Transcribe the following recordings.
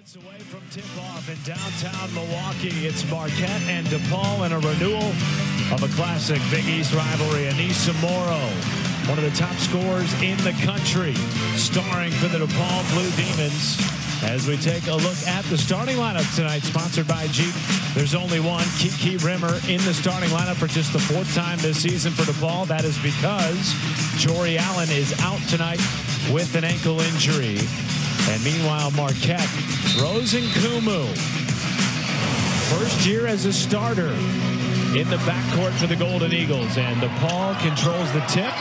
Minutes away from tip-off in downtown Milwaukee, it's Marquette and DePaul in a renewal of a classic Big East rivalry. Anissa Morrow, one of the top scorers in the country, starring for the DePaul Blue Demons. As we take a look at the starting lineup tonight, sponsored by Jeep. There's only one, Kiki Rimmer, in the starting lineup for just the fourth time this season for DePaul. That is because Jory Allen is out tonight with an ankle injury. And meanwhile, Marquette, Rosenkumu, first year as a starter in the backcourt for the Golden Eagles. And DePaul controls the tip.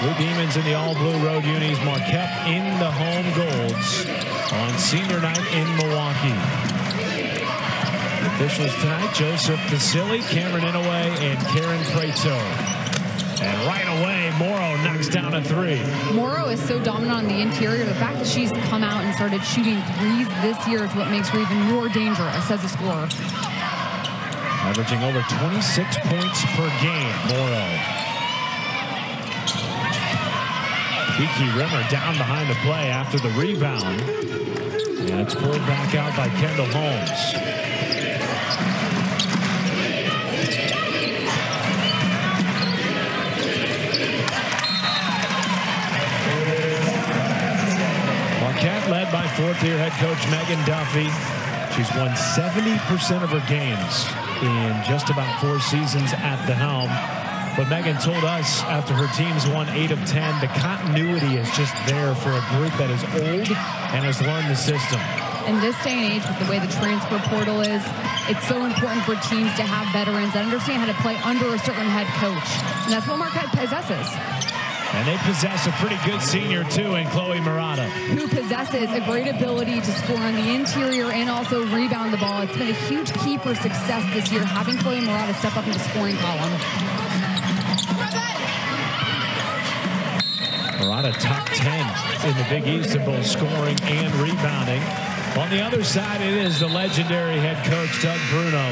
Blue Demons in the all-blue road unis, Marquette in the home golds on senior night in Milwaukee. The officials tonight, Joseph Vasily, Cameron Inouye, and Karen Preto. And right away, Morrow knocks down a three. Morrow is so dominant on the interior. The fact that she's come out and started shooting threes this year is what makes her even more dangerous as a scorer. Averaging over 26 points per game, Morrow. Kiki Rimmer down behind the play after the rebound. And it's pulled back out by Kendall Holmes. Marquette led by fourth-year head coach Megan Duffy. She's won 70% of her games in just about 4 seasons at the helm. But Megan told us after her teams won 8 of 10, the continuity is just there for a group that is old and has learned the system. In this day and age, with the way the transfer portal is, it's so important for teams to have veterans that understand how to play under a certain head coach. And that's what Marquette possesses. And they possess a pretty good senior, too, in Chloe Murata, who possesses a great ability to score on the interior and also rebound the ball. It's been a huge key for success this year, having Chloe Murata step up in the scoring column. Murata top 10 in the Big East in both scoring and rebounding. On the other side, it is the legendary head coach, Doug Bruno,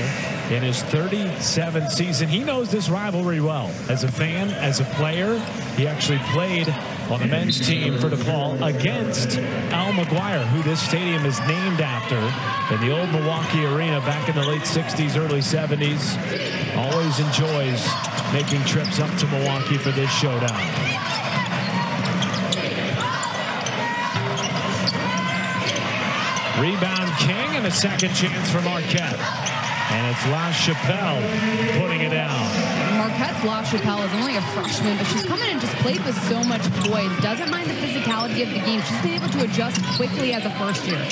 in his 37th season. He knows this rivalry well. As a fan, as a player, he actually played on the men's team for DePaul against Al McGuire, who this stadium is named after, in the old Milwaukee Arena back in the late 60s, early 70s. Always enjoys making trips up to Milwaukee for this showdown. Rebound king and a second chance for Marquette. And it's LaChapelle putting it down. Marquette's LaChapelle is only a freshman, but she's come in and just played with so much poise. Doesn't mind the physicality of the game. She's been able to adjust quickly as a first year.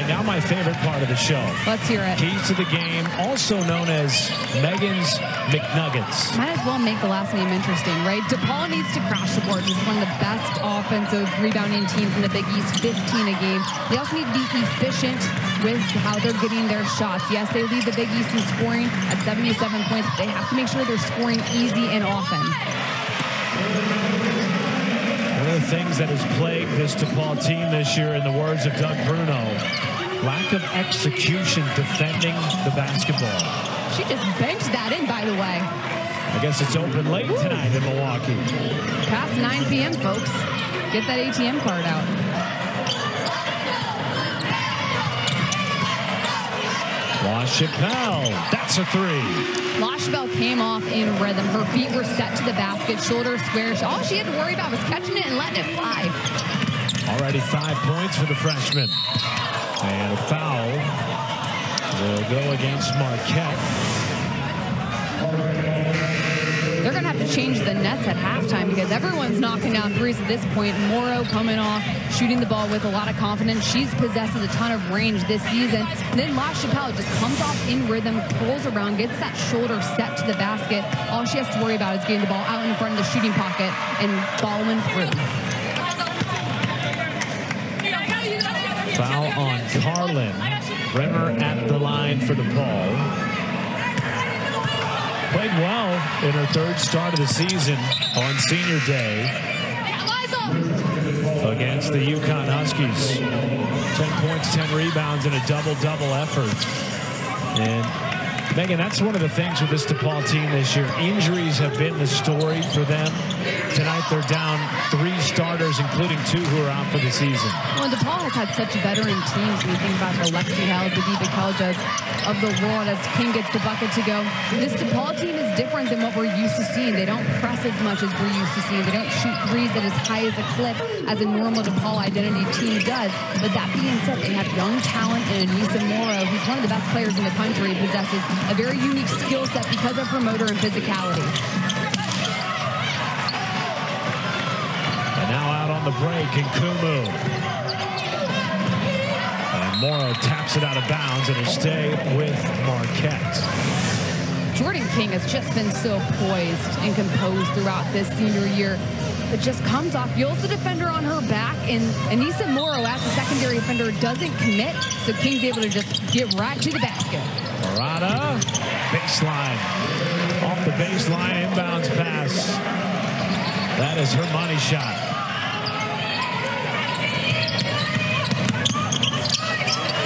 Now my favorite part of the show. Let's hear it. Keys to the game, also known as Megan's McNuggets. Might as well make the last name interesting, right? DePaul needs to crash the boards. It's one of the best offensive rebounding teams in the Big East, 15 a game. They also need to be efficient with how they're getting their shots. Yes, they lead the Big East in scoring at 77 points, but they have to make sure they're scoring easy and often. One of the things that has plagued this DePaul team this year, in the words of Doug Bruno, lack of execution defending the basketball. She just benched that in, by the way. I guess it's open late tonight in Milwaukee. Past 9 p.m., folks. Get that ATM card out. LaChapelle, that's a three. LaChapelle came off in rhythm. Her feet were set to the basket, shoulder square. All she had to worry about was catching it and letting it fly. Already 5 points for the freshman. And a foul will go against Marquette. They're going to have to change the nets at halftime because everyone's knocking down threes at this point. Morrow coming off, shooting the ball with a lot of confidence. She's possesses a ton of range this season. And then LaChapelle just comes off in rhythm, pulls around, gets that shoulder set to the basket. All she has to worry about is getting the ball out in front of the shooting pocket and following through. Foul on Carlin. Rimmer at the line for DePaul. Played well in her third start of the season on senior day against the UConn Huskies. 10 points, 10 rebounds, and a double-double effort. And Megan, that's one of the things with this DePaul team this year. Injuries have been the story for them. Tonight they're down 3 starters, including 2 who are out for the season. Well, DePaul has had such veteran teams. When you think about the Lexi Hells, the Diva Keljas of the world as King gets the bucket to go. This DePaul team is different than what we're used to seeing. They don't press as much as we're used to seeing. They don't shoot threes at as high as a clip as a normal DePaul identity team does. But that being said, they have young talent in Anissa Morrow, who's one of the best players in the country, possesses a very unique skill set because of her motor and physicality. And now out on the break, Nkumu. And Morrow taps it out of bounds, and it'll stay with Marquette. Jordan King has just been so poised and composed throughout this senior year. It just comes off, feels the defender on her back, and Anissa Morrow, as a secondary defender, doesn't commit, so King's able to just get right to the basket. Murata, baseline. Off the baseline, inbounds pass. That is her money shot.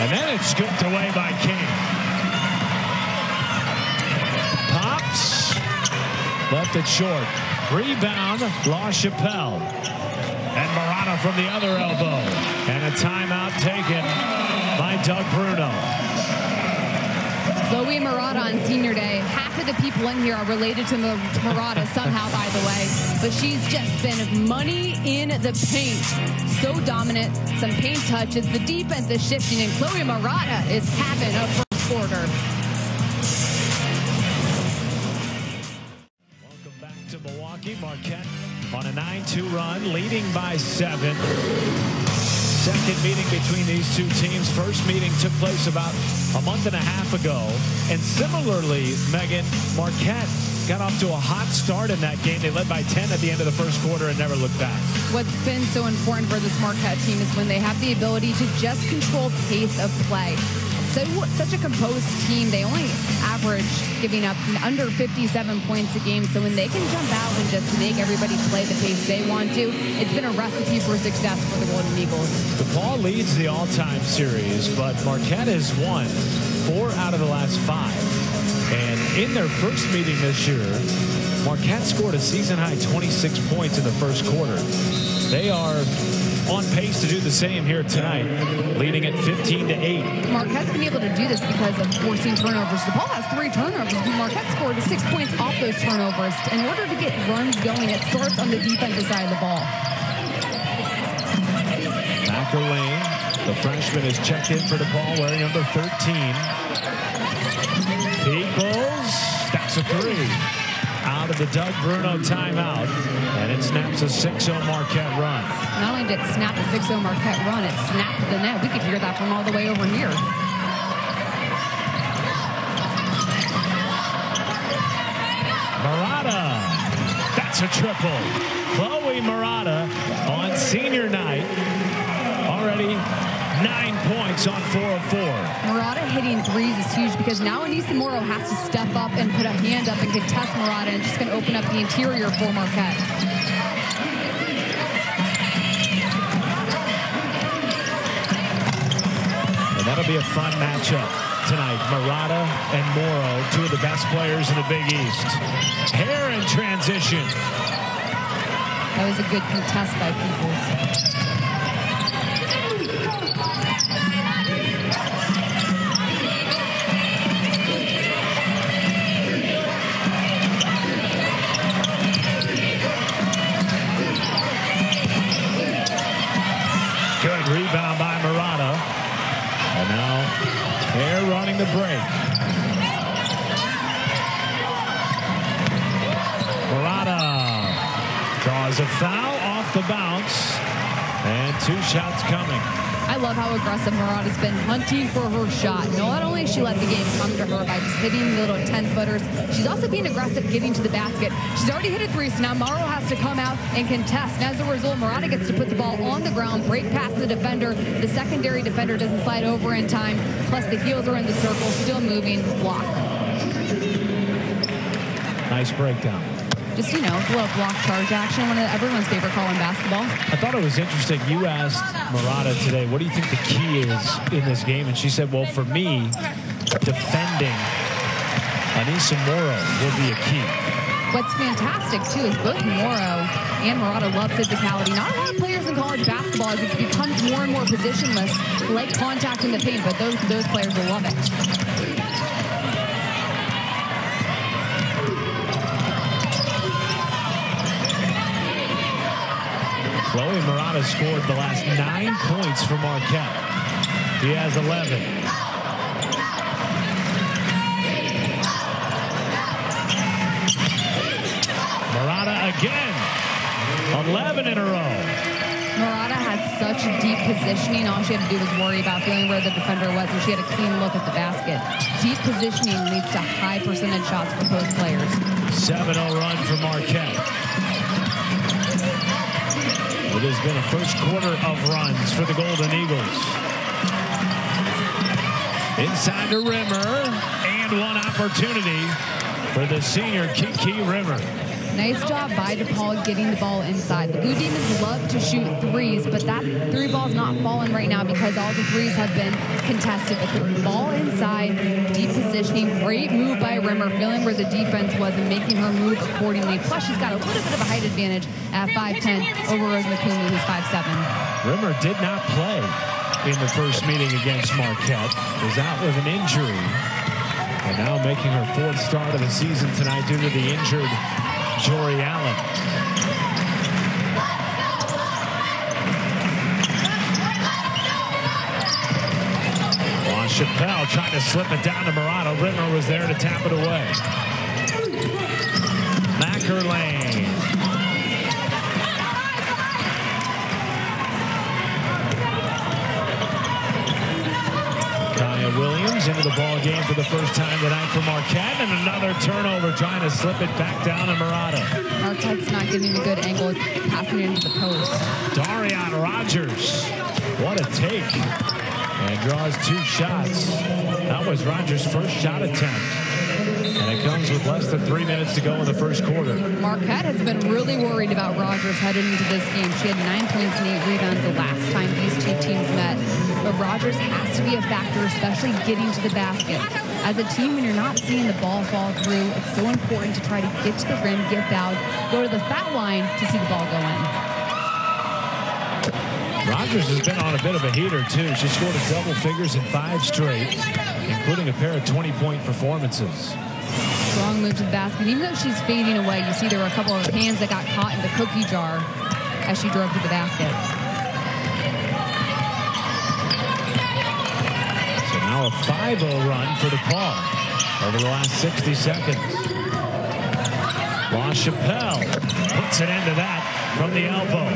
And then it's scooped away by King. Pops, left it short. Rebound, La Chapelle. And Murata from the other elbow. And a timeout taken by Doug Bruno. Chloe Murata on senior day. Half of the people in here are related to Murata somehow, by the way. But she's just been money in the paint. So dominant. Some paint touches. The defense is shifting, and Chloe Murata is having a first quarter. Welcome back to Milwaukee. Marquette on a 9-2 run, leading by 7. Second meeting between these two teams. First meeting took place about a month and a half ago. And similarly, Megan, Marquette got off to a hot start in that game. They led by 10 at the end of the first quarter and never looked back. What's been so important for this Marquette team is when they have the ability to just control pace of play. So such a composed team, they only average giving up under 57 points a game. So when they can jump out and just make everybody play the pace they want to, it's been a recipe for success for the Golden Eagles. DePaul leads the all-time series, but Marquette has won 4 out of the last 5. And in their first meeting this year, Marquette scored a season-high 26 points in the first quarter. They are on pace to do the same here tonight, leading at 15-8. Marquette's been able to do this because of forcing turnovers. DePaul has 3 turnovers, but Marquette scored 6 points off those turnovers. In order to get runs going, it starts on the defensive side of the ball. Backer Lane, the freshman, is checked in for DePaul, wearing number 13. Peoples, that's a 3. Out of the Doug Bruno timeout, and it snaps a 6-0 Marquette run. Not only did it snap the 6-0 Marquette run, it snapped the net. We could hear that from all the way over here. Murata, that's a triple. Chloe Murata on senior night, already 9 points on 4 of 4. Murata hitting threes is huge because now Anissa Morrow has to step up and put a hand up and contest Murata, and just going to open up the interior for Marquette. And that'll be a fun matchup tonight. Murata and Morrow, 2 of the best players in the Big East. Hair in transition. That was a good contest by Peoples. Good rebound by Murata. And now Hair running the break. Murata draws a foul off the bounce. And 2 shots coming. I love how aggressive Murata's been hunting for her shot. Not only has she let the game come to her by just hitting the little 10-footers, she's also being aggressive getting to the basket. She's already hit a 3, so now Morrow has to come out and contest. And as a result, Murata gets to put the ball on the ground, break past the defender. The secondary defender doesn't slide over in time. Plus, the heels are in the circle, still moving, block. Nice breakdown. Just, you know, a little block charge action, one of everyone's favorite call in basketball. I thought it was interesting. You asked Murata today, what do you think the key is in this game? And she said, well, for me, defending Anissa Morrow will be a key. What's fantastic, too, is both Morrow and Murata love physicality. Not a lot of players in college basketball, as it becomes more and more positionless, like contact in the paint, but those players will love it. Chloe Murata scored the last 9 points for Marquette. He has 11. Murata again. 11 in a row. Murata had such deep positioning. All she had to do was worry about feeling where the defender was, and she had a clean look at the basket. Deep positioning leads to high percentage shots for post players. 7-0 run for Marquette. It has been a first quarter of runs for the Golden Eagles. Inside to Rimmer, and one opportunity for the senior Kiki Rimmer. Nice job by DePaul getting the ball inside. The Blue Demons love to shoot threes, but that three ball's not falling right now because all the threes have been contested. But the ball inside, deep positioning, great move by Rimmer, feeling where the defense was and making her move accordingly. Plus, she's got a little bit of a height advantage at 5'10" over Rose McCooley, who's 5'7". Rimmer did not play in the first meeting against Marquette. Was out with an injury. And now making her fourth start of the season tonight due to the injured Jory Allen. LaChapelle trying to slip it down to Murata. Rimmer was there to tap it away. Mackerlane. Williams into the ball game for the first time tonight for Marquette, and another turnover trying to slip it back down to Murata. Marquette's not getting a good angle passing it into the post. Darian Rogers, what a take, and draws 2 shots. That was Rogers' first shot attempt, and it comes with less than 3 minutes to go in the first quarter. Marquette has been really worried about Rogers heading into this game. She had 9 points and 8 rebounds the last time these two teams met. But Rogers has to be a factor, especially getting to the basket. As a team, when you're not seeing the ball fall through, it's so important to try to get to the rim, get fouled, go to the foul line to see the ball go in. Rogers has been on a bit of a heater, too. She scored a double figures in 5 straight, including a pair of 20-point performances. Strong move to the basket. Even though she's fading away, you see there were a couple of hands that got caught in the cookie jar as she drove to the basket. Now a 5-0 run for DePaul over the last 60 seconds. LaChapelle puts it into that from the elbow.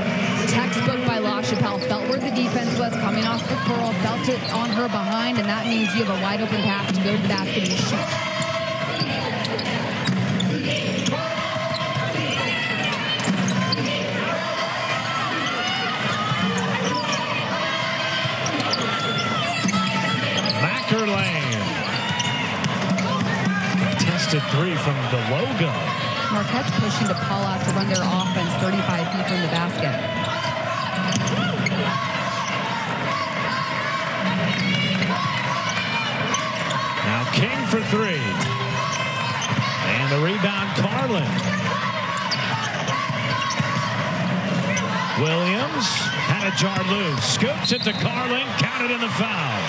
Textbook by LaChapelle. Felt where the defense was coming off the curl, felt it on her behind, and that means you have a wide open path to go to the basket and shoot. Contested 3 from the logo. Marquette's pushing DePaul out to run their offense 35 feet from the basket. Now King for 3. And the rebound, Carlin. Williams had a jar loose. Scoops it to Carlin. Counted in the foul.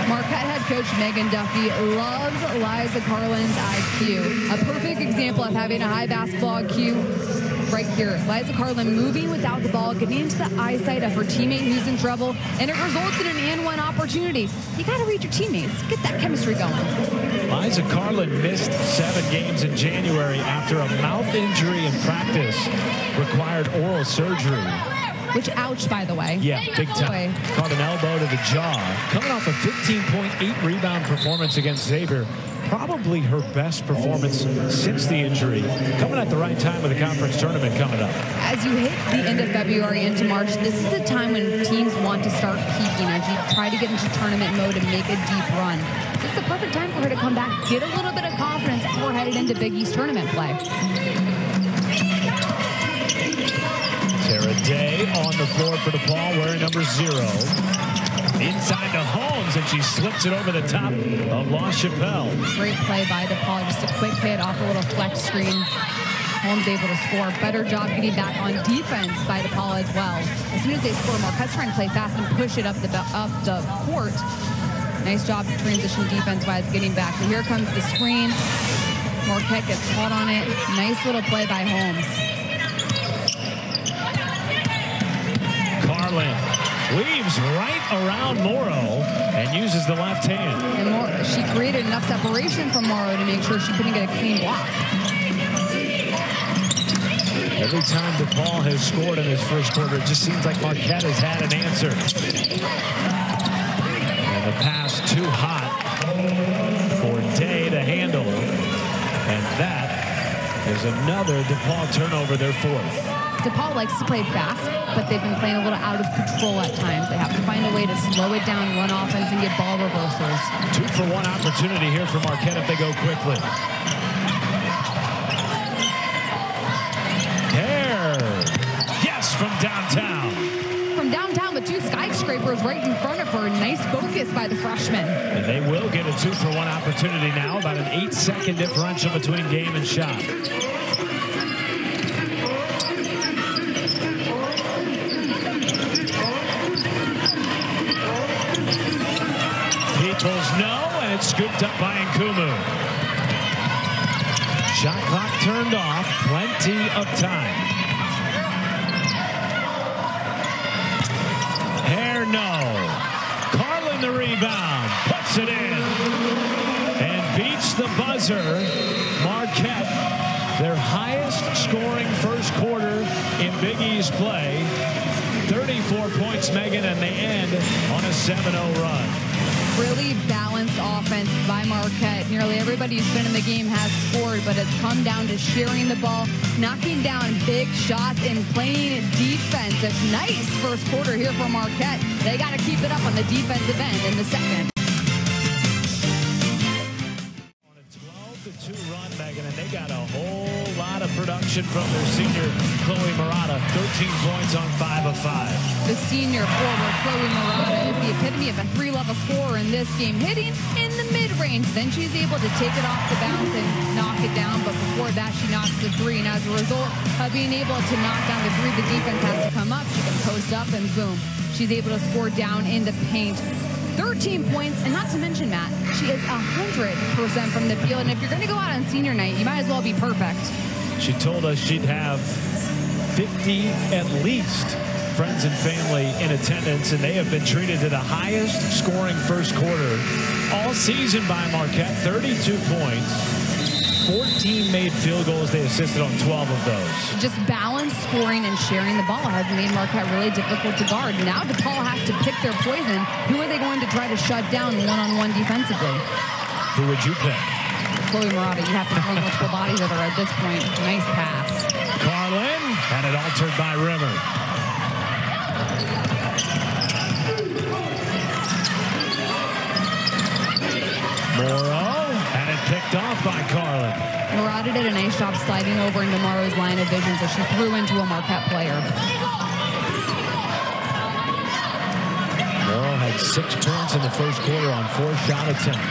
Marquette head coach Megan Duffy loves Liza Carlin's IQ. A perfect example of having a high basketball IQ right here. Liza Carlin moving without the ball, getting into the eyesight of her teammate who's in trouble, and it results in an and-one opportunity. You got to read your teammates. Get that chemistry going. Liza Carlin missed 7 games in January after a mouth injury in practice, required oral surgery. Which, ouch, by the way. Yeah, big time. Caught an elbow to the jaw. Coming off a 15.8 rebound performance against Xavier. Probably her best performance since the injury. Coming at the right time with the conference tournament coming up. As you hit the end of February into March, this is the time when teams want to start peaking as you try to get into tournament mode and make a deep run. This is the perfect time for her to come back, get a little bit of confidence before headed into Big East tournament play. Tara Day on the floor for DePaul, wearing number 0. Inside to Holmes, and she slips it over the top of LaChapelle. Great play by DePaul. Just a quick hit off a little flex screen. Holmes able to score. Better job getting back on defense by DePaul as well. As soon as they score, Marquette's trying to play fast and push it up the court. Nice job transition defense-wise getting back. So here comes the screen. Marquette gets caught on it. Nice little play by Holmes. Carlin weaves right around Morrow and uses the left hand. And she created enough separation from Morrow to make sure she couldn't get a clean block. Every time DePaul has scored in this first quarter, it just seems like Marquette has had an answer. And the pass too hot for Day to handle. And that is another DePaul turnover, their fourth. DePaul likes to play fast, but they've been playing a little out of control at times. They have to find a way to slow it down, run offense, and get ball reversals. 2-for-1 opportunity here for Marquette if they go quickly. Yes, from downtown. From downtown, with two skyscrapers right in front of her. Nice focus by the freshman. And they will get a 2-for-1 opportunity now. About an 8-second differential between game and shot. Peoples no, and it's scooped up by Nkumu. Shot clock turned off. Plenty of time. No. Carlin the rebound. Puts it in. And beats the buzzer. Marquette, their highest scoring first quarter in Big East play. 34 points, Megan, and they end on a 7-0 run. Really balanced offense by Marquette. Nearly everybody who's been in the game has scored, but it's come down to sharing the ball, knocking down big shots, and playing defense. A nice first quarter here for Marquette. They got to keep it up on the defensive end in the second. On a 12-2 run, Megan, and they got a whole lot of production from their senior Chloe Murata. 13 points on 5 of 5. The senior forward, Chloe Murata, is the epitome of a three-level scorer in this game, hitting in the mid-range. Then she's able to take it off the bounce and knock it down, but before that, she knocks the three. And as a result of being able to knock down the three, the defense has to come up. She can post up, and boom, she's able to score down in the paint. 13 points, and not to mention, Matt, she is 100% from the field. And if you're going to go out on senior night, you might as well be perfect. She told us she'd have 50 at least friends and family in attendance, and they have been treated to the highest scoring first quarter all season by Marquette. 32 points, 14 made field goals. They assisted on 12 of those. Just balanced scoring and sharing the ball has made Marquette really difficult to guard. Now DePaul has to pick their poison. Who are they going to try to shut down one-on-one defensively? Who would you pick? Chloe Murata. You have to throw multiple bodies at her at this point. Nice pass. Carlin, and it altered by Rimmer. Morrow, and it picked off by Carlin. Murata did a nice job sliding over into Morrow's line of vision, so she threw into a Marquette player. Morrow had 6 points in the first quarter on 4 shot attempts.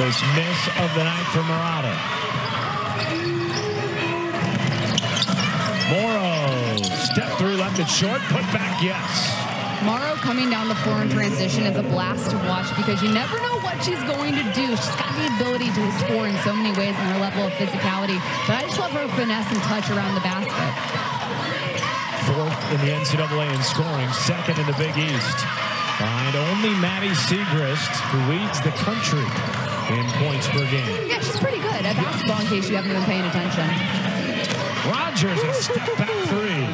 First miss of the night for Murata. Morrow, step through, left it short, put back, yes. Morrow coming down the floor in transition is a blast to watch because you never know what she's going to do. She's got the ability to score in so many ways in her level of physicality, but I just love her finesse and touch around the basket. 4th in the NCAA in scoring, 2nd in the Big East. Behind only Maddie Siegrist, who leads the country in points per game. Yeah, she's pretty good at basketball in case you haven't been paying attention. Rogers, a step back three.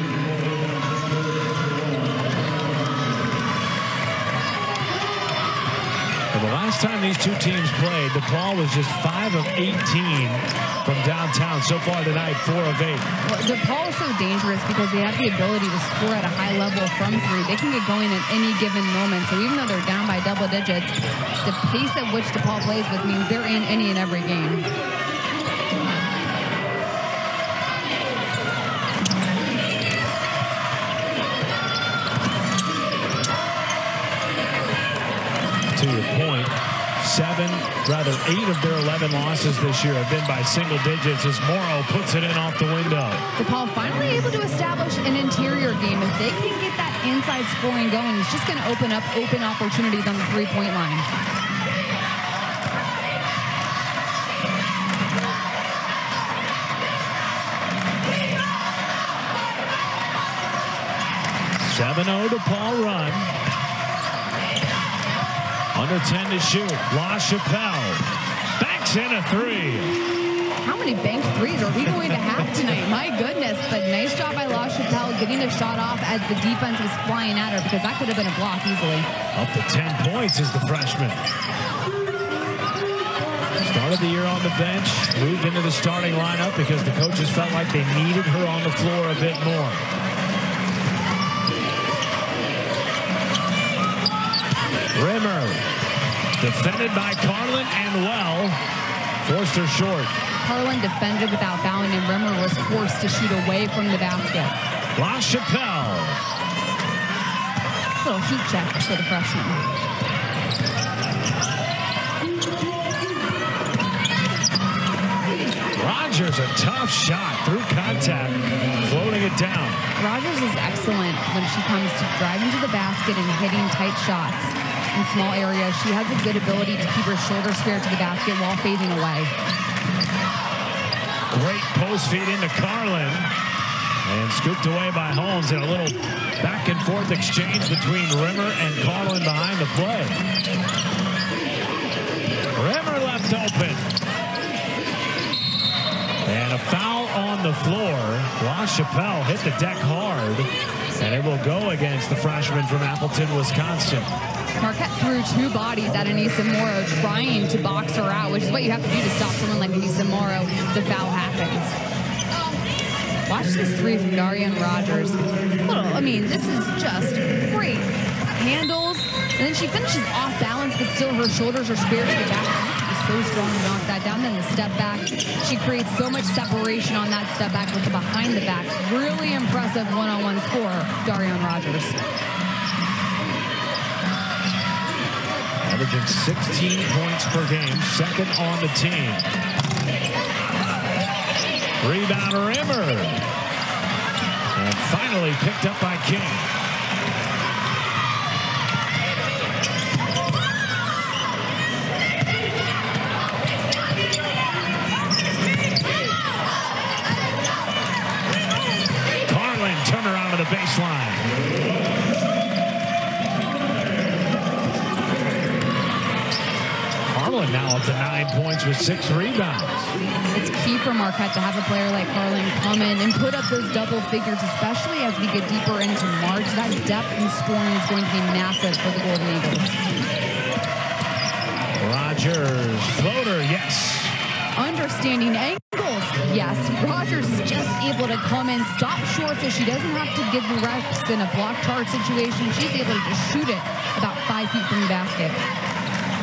For the last time these two teams played, DePaul was just 5 of 18 from downtown. So far tonight, 4 of 8. Well, DePaul is so dangerous because they have the ability to score at a high level from 3. They can get going at any given moment. So even though they're down by double digits, the pace at which DePaul plays with means they're in any and every game. to your point, 8 of their 11 losses this year have been by single digits as Morrow puts it in off the window. DePaul finally able to establish an interior game. If they can get that inside scoring going, it's just going to open up open opportunities on the three-point line. DePaul run. Under 10 to shoot. LaChapelle banks in a three. How many banked threes are we going to have tonight? My goodness. But nice job by LaChapelle getting the shot off as the defense was flying at her, because that could have been a block easily. Up to 10 points is the freshman. Started the year on the bench, moved into the starting lineup because the coaches felt like they needed her on the floor a bit more. Rimmer, defended by Carlin and well, forced her short. Carlin defended without fouling, and Rimmer was forced to shoot away from the basket. LaChapelle. Little heat check for the freshman. Rogers, a tough shot through contact, floating it down. Rogers is excellent when she comes to driving to the basket and hitting tight shots in small areas. She has a good ability to keep her shoulder square to the basket while fading away. Great post feed into Carlin. And scooped away by Holmes in a little back and forth exchange between Rimmer and Carlin behind the play. Rimmer left open. And a foul on the floor. LaChapelle hit the deck hard. And it will go against the freshman from Appleton, Wisconsin. Marquette threw 2 bodies at Anissa Morrow trying to box her out, which is what you have to do to stop someone like Anissa Morrow. The foul happens. Watch this three from Darian Rogers. I mean, this is just great. Handles, and then she finishes off balance, but still her shoulders are spared to the back. She's so strong to knock that down. Then the step back. She creates so much separation on that step back with the behind the back. Really impressive one-on-one score, Darian Rogers. Averaging 16 points per game, second on the team. Rebound Rimmer. And finally picked up by King. Carlin turned around to the baseline. Carlin now up to 9 points with 6 rebounds. It's key for Marquette to have a player like Carlin come in and put up those double figures, especially as we get deeper into March. That depth in scoring is going to be massive for the Golden Eagles. Rogers, floater, yes. Understanding angles, yes. Rogers is just able to come in, stop short, so she doesn't have to give the reps in a block charge situation. She's able to just shoot it about 5 feet from the basket.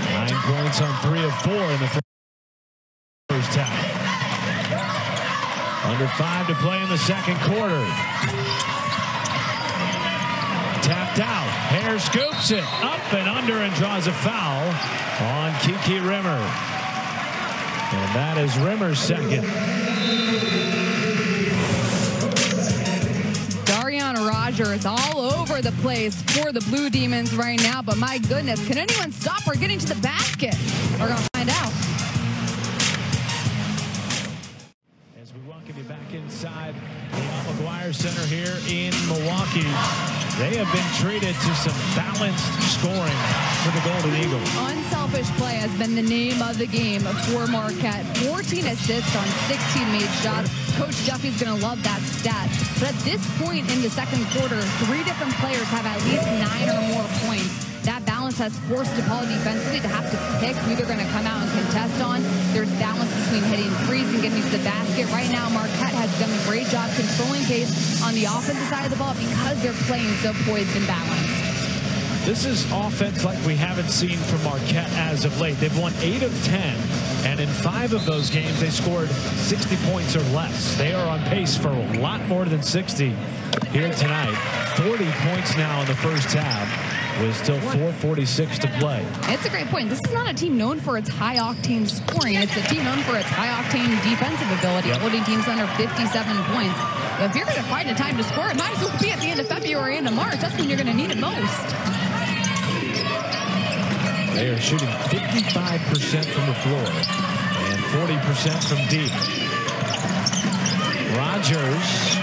9 points on 3 of 4 in the first half. Under 5 to play in the second quarter. Tapped out. Hare scoops it up and under and draws a foul on Kiki Rimmer. And that is Rimmer's second. Darian Rogers all over the place for the Blue Demons right now, but my goodness, can anyone stop her getting to the basket? We're going to find out. As we welcome you back inside the Al McGuire Center here in Milwaukee, they have been treated to some balanced scoring for the Golden Eagles. Unselfish play has been the name of the game for Marquette. 14 assists on 16 made shots. Coach Duffy's going to love that stat. But at this point in the second quarter, 3 different players have at least 9 or more points. That balance has forced DePaul defensively to have to pick who they're going to come out and contest on. There's balance between hitting threes and getting to the basket. Right now, Marquette has done a great job controlling pace on the offensive side of the ball because they're playing so poised and balanced. This is offense like we haven't seen from Marquette as of late. They've won 8 of 10, and in 5 of those games, they scored 60 points or less. They are on pace for a lot more than 60 here tonight. 40 points now in the first half. with still 4:46 to play. It's a great point. This is not a team known for its high-octane scoring. It's a team known for its high-octane defensive ability, holding teams under 57 points. If you're going to find a time to score, it might as well be at the end of February into March. That's when you're going to need it most. They are shooting 55% from the floor and 40% from deep. Rogers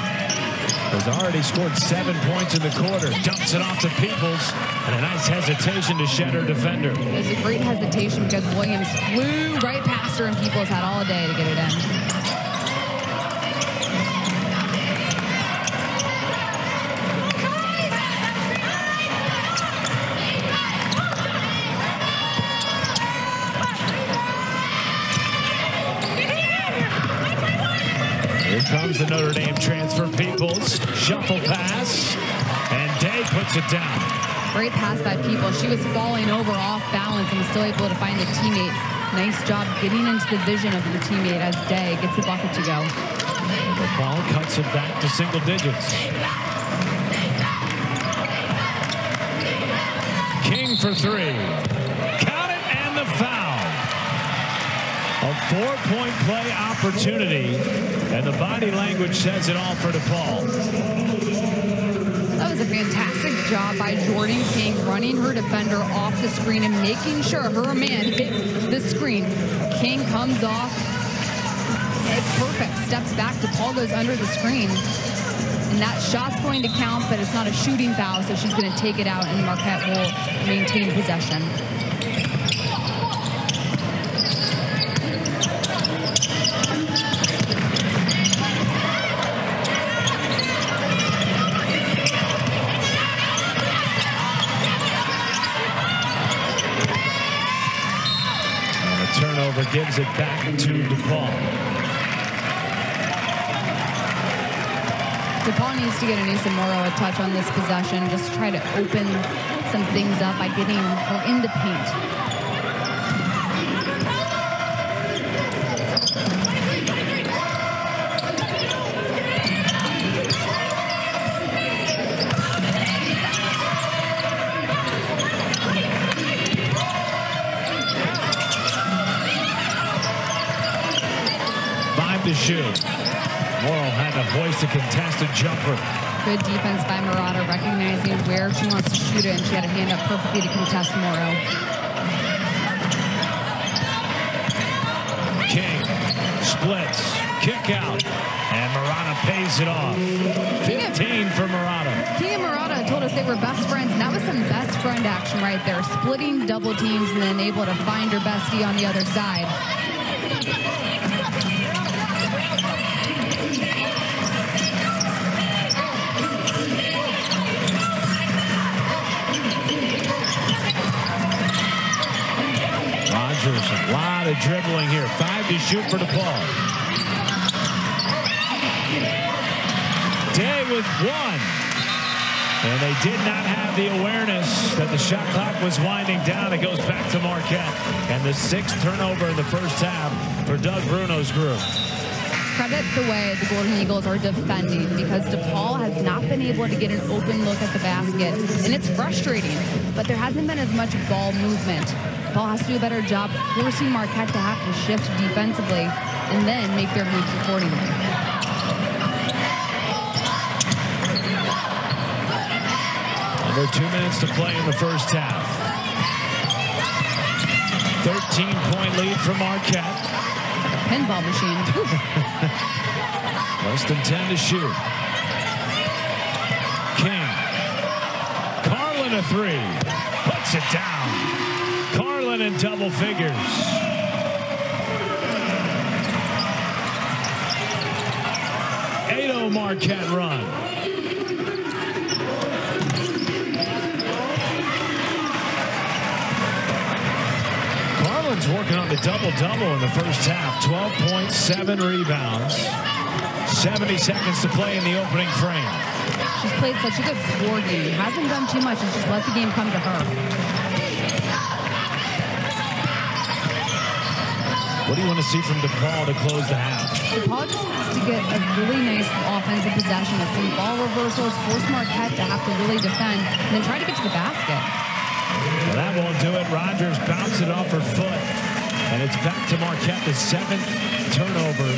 has already scored 7 points in the quarter. Dumps it off to Peoples, and a nice hesitation to shed her defender. It was a great hesitation because Williams flew right past her, and Peoples had all day to get it in. Here comes the Notre Dame transfer. Peoples, shuffle pass, and Day puts it down. Great pass by Peoples. She was falling over off balance and was still able to find a teammate. Nice job getting into the vision of your teammate as Day gets the bucket to go. DePaul cuts it back to single digits. King for three. Count it, and the foul. A 4-point play opportunity, and the body language says it all for DePaul. That was a fantastic job by Jordan King, running her defender off the screen and making sure her man hit the screen. King comes off. It's perfect. Steps back. DePaul goes under the screen. And that shot's going to count, but it's not a shooting foul, so she's going to take it out, and Marquette will maintain possession. Turnover gives it back to DePaul. DePaul needs to get Anissa Morrow a touch on this possession. Just try to open some things up by getting her in the paint. To shoot. Morrow had to hoist a contested jumper. Good defense by Murata, recognizing where she wants to shoot it, and she had a hand up perfectly to contest Morrow. King splits, kick out, and Murata pays it off. 15 for Murata. King and Murata told us they were best friends, and that was some best friend action right there. Splitting double teams and then able to find her bestie on the other side. A lot of dribbling here. 5 to shoot for DePaul. Day with 1. And they did not have the awareness that the shot clock was winding down. It goes back to Marquette. And the 6th turnover in the first half for Doug Bruno's group. Credit the way the Golden Eagles are defending, because DePaul has not been able to get an open look at the basket. And it's frustrating, but there hasn't been as much ball movement. DePaul has to do a better job forcing Marquette to have to shift defensively and then make their moves accordingly. Under 2 minutes to play in the first half. 13-point lead for Marquette. Pinball machine. Less than 10 to shoot. King. Carlin a 3. Puts it down. Carlin in double figures. 8-0 Marquette run. Carlin's working on the double-double in the first half. 12 points, 7 rebounds. 70 seconds to play in the opening frame. She's played such a good floor game. Hasn't done too much and just let the game come to her. What do you want to see from DePaul to close the half? DePaul just needs to get a really nice offensive possession with some ball reversals, force Marquette to have to really defend, and then try to get to the basket. That won't do it. Rogers bounced it off her foot. And it's back to Marquette, the 7th turnover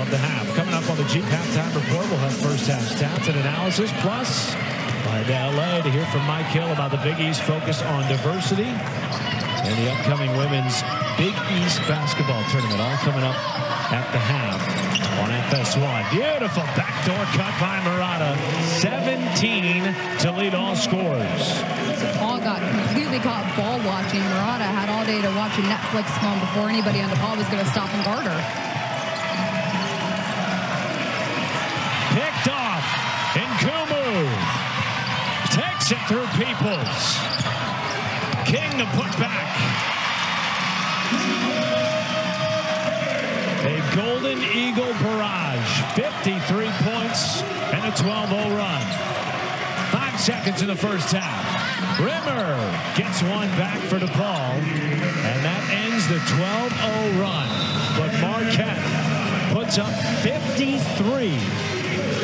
of the half. Coming up on the Jeep halftime report, we'll have first half stats and analysis. Plus, by LA to hear from Mike Hill about the Big East focus on diversity and the upcoming women's Big East basketball tournament. All coming up at the half on FS1. Beautiful backdoor cut by Murata. 17 to lead all scores. DePaul got completely caught ball watching. Murata had all day to watch a Netflix film before anybody on DePaul was going to stop and guard her. Picked off. Nkumu takes it through Peoples. King to put back. A Golden Eagle barrage. 53 points and a 12-0 run. 5 seconds in the first half. Rimmer gets one back for DePaul, and that ends the 12-0 run. But Marquette puts up 53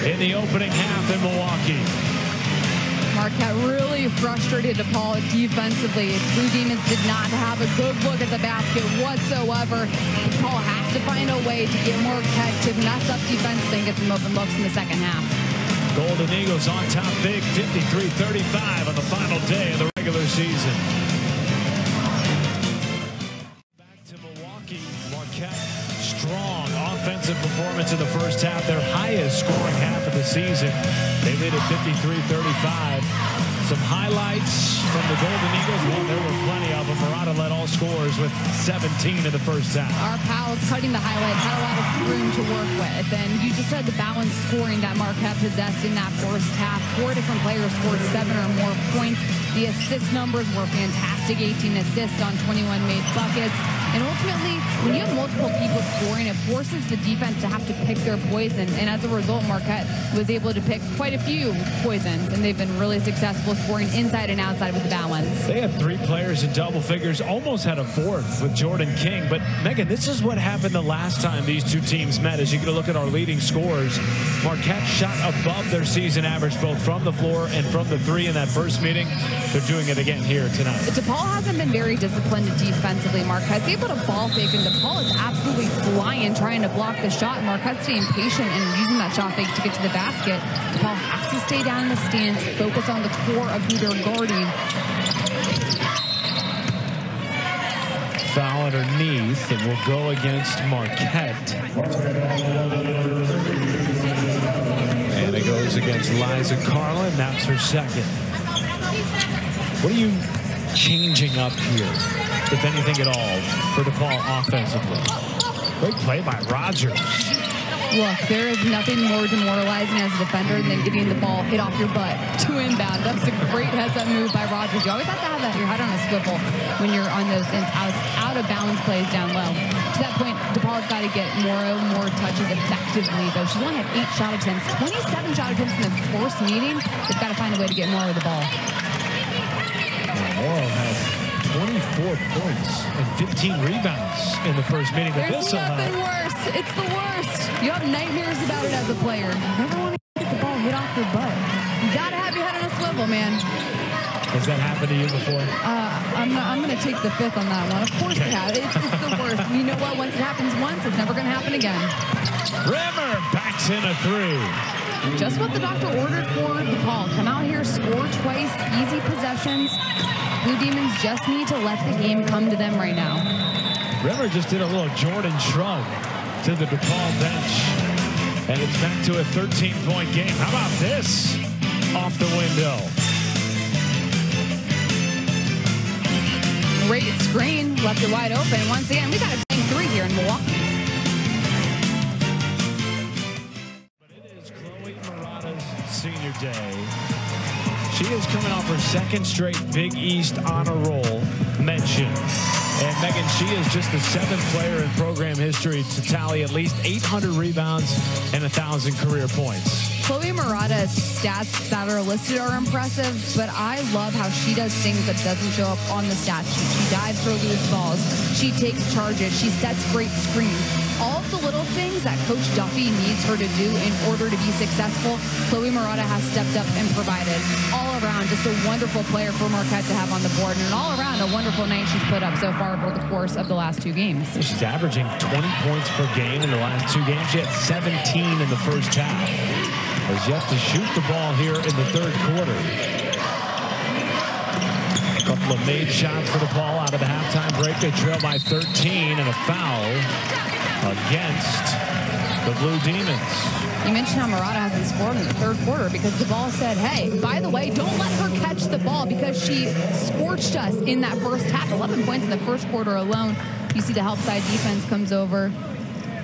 in the opening half in Milwaukee. Marquette really frustrated DePaul defensively. Blue Demons did not have a good look at the basket whatsoever. DePaul has to find a way to get Marquette to mess up defense, then get some open looks in the second half. Golden Eagles on top big, 53-35 on the final day of the regular season. Back to Milwaukee. Marquette, strong offensive performance in the first half, their highest scoring half of the season. They lead at 53-35. Some highlights from the Golden Eagles. Well, there were plenty of them. Murata led all scorers with 17 in the first half. Our pals cutting the highlights had a lot of room to work with. And you just said the balanced scoring that Marquette possessed in that first half. 4 different players scored 7 or more points. The assist numbers were fantastic. 18 assists on 21 made buckets. And ultimately, when you have multiple people scoring, it forces the defense to have to pick their poison. And as a result, Marquette was able to pick quite a few poisons. And they've been really successful scoring inside and outside with the balance. They had 3 players in double figures, almost had a 4th with Jordan King. But Megan, this is what happened the last time these two teams met. As you get a look at our leading scorers, Marquette shot above their season average, both from the floor and from the 3 in that first meeting. They're doing it again here tonight. DePaul hasn't been very disciplined defensively. Marquette's able to ball fake, and DePaul is absolutely flying, trying to block the shot. Marquette's staying patient and using that shot fake to get to the basket. DePaul has to stay down in the stands, focus on the core of who they're guarding. Foul underneath, and will go against Marquette. And it goes against Liza Carlin. That's her second. What are you changing up here, if anything at all, for DePaul offensively? Great play by Rogers. Look, there is nothing more demoralizing as a defender than getting the ball hit off your butt to inbound. That's a great heads-up move by Rogers. You always have to have that your head on a swivel when you're on those out-of-bounds plays down low. To that point, DePaul's got to get more touches effectively, though. She's only had 8 shot attempts, 27 shot attempts in the first meeting. They've got to find a way to get more of the ball. Morrow has 24 points and 15 rebounds in the first meeting. There's nothing worse. It's the worst. You have nightmares about it as a player. You never want to get the ball hit off your butt. You got to have your head on a swivel, man. Has that happened to you before? I'm going to take the 5th on that one. Of course it has. It's the worst. You know what? Once it happens once, it's never going to happen again. Rimmer backs in a 3. Just what the doctor ordered for DePaul. Come out here, score twice, easy possessions. Blue Demons just need to let the game come to them right now. Rimmer just did a little Jordan shrug to the DePaul bench. And it's back to a 13-point game. How about this? Off the window. Great screen, left it wide open. Once again, we got a big 3 here in Milwaukee. But it is Chloe Murata's senior day. She is coming off her 2nd straight Big East honor roll mention. And Megan, she is just the 7th player in program history to tally at least 800 rebounds and 1,000 career points. Chloe Murata's stats that are listed are impressive, but I love how she does things that doesn't show up on the stat sheet. She dives for loose balls. She takes charges. She sets great screens. all of the little things that Coach Duffy needs her to do in order to be successful, Chloe Marotta has stepped up and provided. All around, just a wonderful player for Marquette to have on the board, and all around a wonderful night she's put up so far over the course of the last 2 games. She's averaging 20 points per game in the last 2 games. She had 17 in the first half. Has yet to shoot the ball here in the 3rd quarter. A couple of made shots for DePaul out of the halftime break. They trail by 13 and a foul against the Blue Demons. You mentioned how Marotta hasn't scored in the 3rd quarter because DePaul said, hey, by the way, don't let her catch the ball because she scorched us in that first half. 11 points in the 1st quarter alone. You see the help side defense comes over.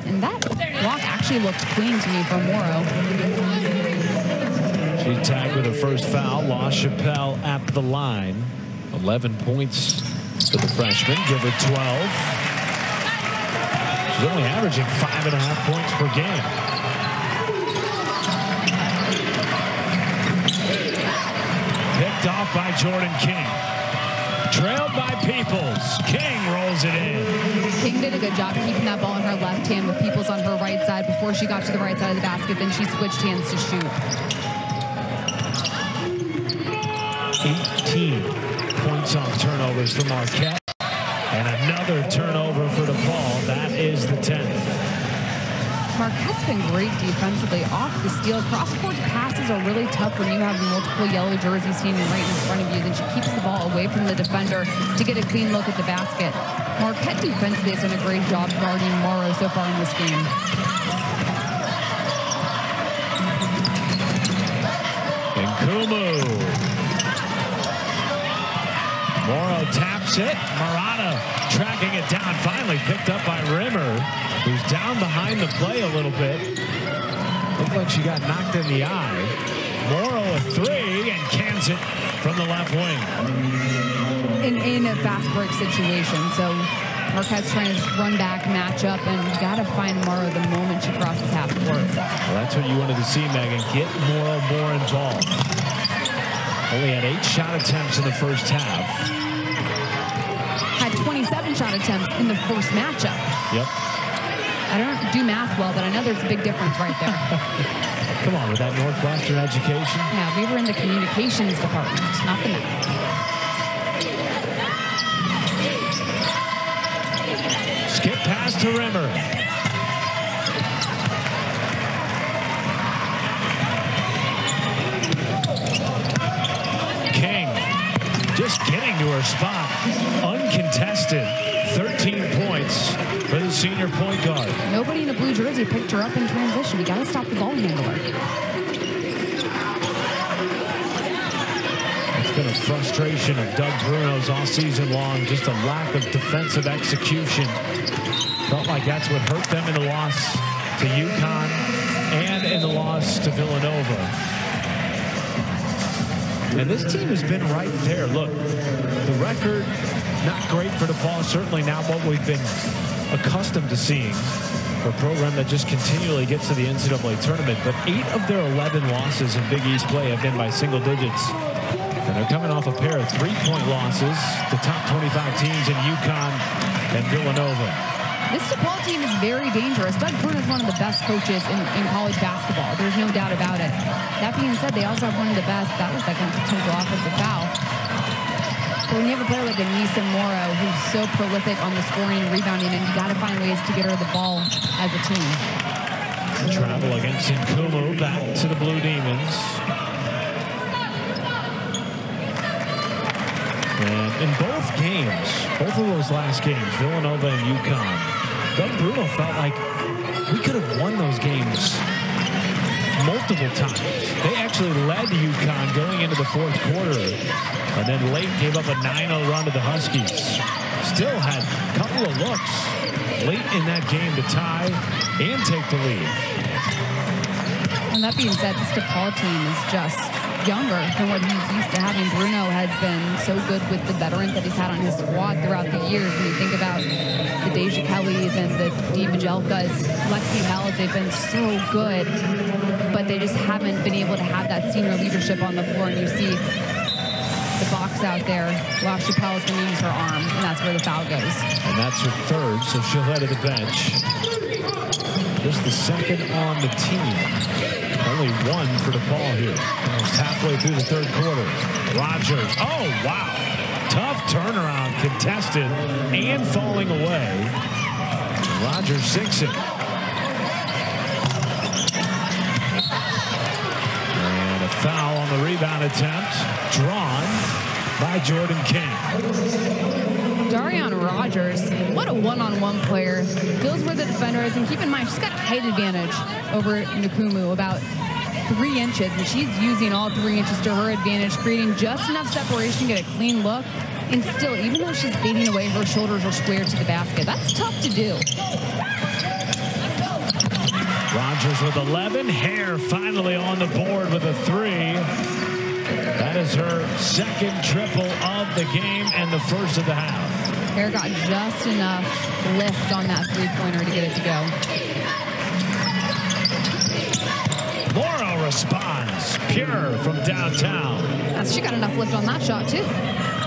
And that block actually looked clean to me from Morrow. She tagged with her first foul. LaChapelle at the line. 11 points for the freshman. Give her 12. She's only averaging 5.5 points per game. Picked off by Jordan King. Trailed by Peoples. King rolls it in. King did a good job keeping that ball in her left hand with Peoples on her right side before she got to the right side of the basket. Then she switched hands to shoot. 18 points off turnovers for Marquette. And another turnover for DePaul. That is the 10th. Marquette's been great defensively off the steal. Cross-court passes are really tough when you have multiple yellow jerseys standing right in front of you. Then she keeps the ball away from the defender to get a clean look at the basket. Marquette defensively has done a great job guarding Morrow so far in this game. Nkumu. Morrow taps it. Marotta tracking it down. Finally picked up by Rimmer, who's down behind the play a little bit. Looked like she got knocked in the eye. Morrow a 3 and cans it from the left wing. In a fast break situation. So Marquette's trying to run back, match up, and you got to find Morrow the moment she crosses half court. Well, that's what you wanted to see, Megan. Get Morrow more involved. Only had 8 shot attempts in the first half. Had 27 shot attempts in the first matchup. Yep. I don't do math well, but I know there's a big difference right there. Come on, with that Northwestern education. Yeah, we were in the communications department, not the math. Skip pass to Rimmer. King just getting to her spot. Uncontested. 13 points for the senior point guard. Nobody in the blue jersey picked her up in transition. You got to stop the ball handler. It's been a frustration of Doug Bruno's all season long. Just a lack of defensive execution. Felt like that's what hurt them in the loss to UConn and in the loss to Villanova. And this team has been right there. Look, the record, not great for DePaul. Certainly not what we've been accustomed to seeing for a program that just continually gets to the NCAA tournament. But 8 of their 11 losses in Big East play have been by single digits. And they're coming off a pair of 3-point losses to top 25 teams in UConn and Villanova. This DePaul team is very dangerous. Doug Bruno is one of the best coaches in college basketball. There's no doubt about it. That being said, they also have one of the best. That was like a potential offensive foul. But when you have a player like Anissa Morrow, who's so prolific on the scoring and rebounding, and you got to find ways to get her the ball as a team. Travel against Nkumu, back to the Blue Demons. And in both games, both of those last games, Villanova and UConn, Doug Bruno felt like we could have won those games multiple times. They actually led UConn going into the 4th quarter, and then late gave up a 9-0 run to the Huskies. Still had a couple of looks late in that game to tie and take the lead. And that being said, this DePaul team is just younger than what he's used to having. Bruno has been so good with the veterans that he's had on his squad throughout the years. When you think about the Deja Kellys and the Dee Majelkas, Lexi Hells, they've been so good, but they just haven't been able to have that senior leadership on the floor. And you see the box out there. LaChapelle is going to use her arm, and that's where the foul goes. And that's her 3rd, so she'll head to the bench. Just the second on the team. Only one for DePaul here. Almost halfway through the third quarter. Rogers. Oh, wow. Tough turnaround, contested and falling away. Rogers sinks it. And a foul on the rebound attempt. Drawn by Jordan King. Darian Rogers, what a one-on-one player. Feels where the defender is, and keep in mind, she's got height advantage over Nkumu, about 3 inches, and she's using all 3 inches to her advantage, creating just enough separation to get a clean look. And still, even though she's fading away, her shoulders are square to the basket. That's tough to do. Rogers with 11. Hare finally on the board with a 3. That is her second triple of the game and the first of the half. Hare got just enough lift on that three-pointer to get it to go. Morrow responds. Pure from downtown. She got enough lift on that shot, too.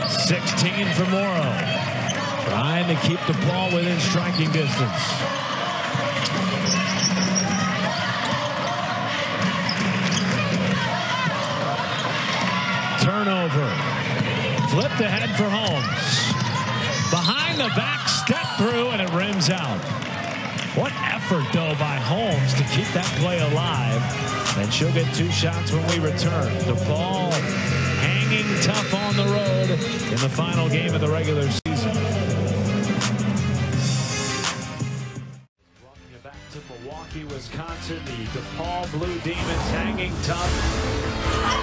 16 for Morrow. Trying to keep the ball within striking distance. Turnover. Flipped ahead for Holmes. Behind the back, step through, and it rims out. What effort, though, by Holmes to keep that play alive. And she'll get 2 shots when we return. DePaul hanging tough on the road in the final game of the regular season. Welcome you back to Milwaukee, Wisconsin. The DePaul Blue Demons hanging tough.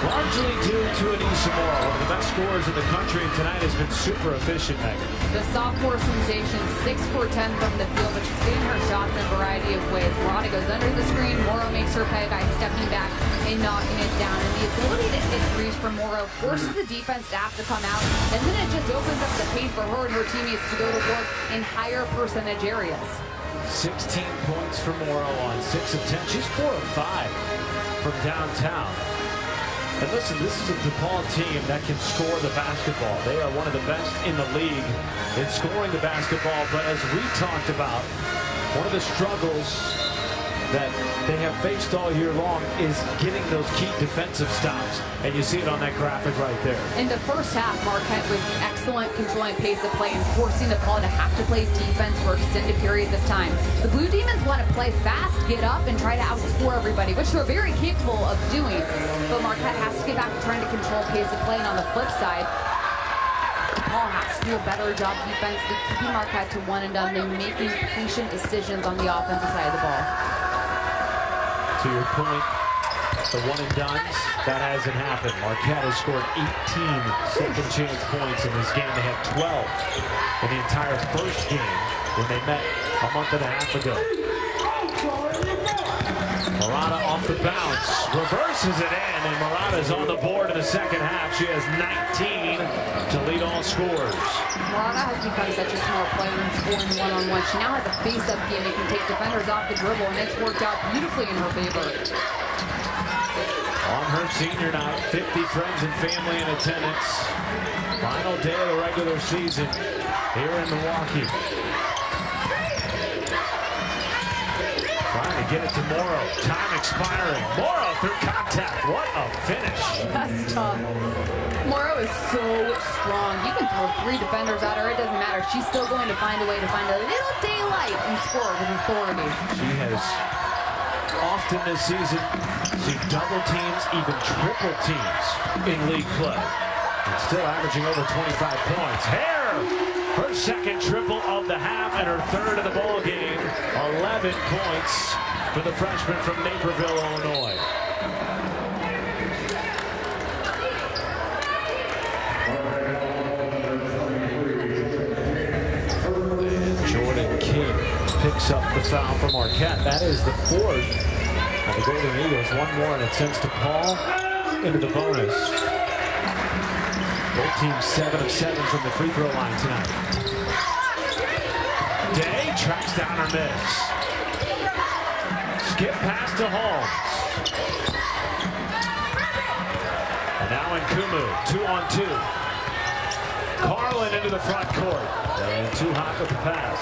Largely due to Anissa Morrow, one of the best scorers in the country, and tonight has been super efficient, Megan. The sophomore sensation, 6 for 10 from the field, but she's getting her shots in a variety of ways. Morata goes under the screen. Morrow makes her pay by stepping back and knocking it down. And the ability to hit threes from Morrow forces the defense to have to come out, and then it just opens up the paint for her and her teammates to go to work in higher percentage areas. 16 points for Morrow on 6 of 10. She's 4 of 5 from downtown. And listen, this is a DePaul team that can score the basketball. They are one of the best in the league in scoring the basketball. But as we talked about, one of the struggles that they have faced all year long is getting those key defensive stops. And you see it on that graphic right there. In the first half, Marquette was excellent controlling pace of play and forcing DePaul to have to play defense for extended periods of time. The Blue Demons want to play fast, get up, and try to outscore everybody, which they're very capable of doing. But Marquette has to get back to trying to control pace of play. And on the flip side, DePaul has to do a better job defensively, keeping Marquette to one and done, and making patient decisions on the offensive side of the ball. To your point, the one and dones, that hasn't happened. Marquette has scored 18 second chance points in this game. They had 12 in the entire first game when they met a month and a half ago. Morata off the bounce, reverses it in, and Morata's on the board in the second half. She has 19 to lead all scorers. Morata has become such a smart player in scoring one-on-one. She now has a face-up game and can take defenders off the dribble, and it's worked out beautifully in her favor. On her senior night, 50 friends and family in attendance. Final day of the regular season here in Milwaukee. Trying to get it to Morrow. Time expiring. Morrow through contact. What a finish. That's tough. Morrow is so strong. You can throw 3 defenders at her. It doesn't matter. She's still going to find a way to find a little daylight and score with authority. She has often this season seen double teams, even triple teams in league play. And still averaging over 25 points. Hare! Her second triple of the half and her third of the ball game. 11 points for the freshman from Naperville, Illinois. Jordan King picks up the foul from Marquette. That is the 4th of the Golden Eagles. One more and it sends DePaul into the bonus. Both teams 7 of 7 from the free throw line tonight. Day tracks down her miss. Skip pass to Holmes. And now Nkumu, 2-on-2. Carlin into the front court. And too hot with the pass.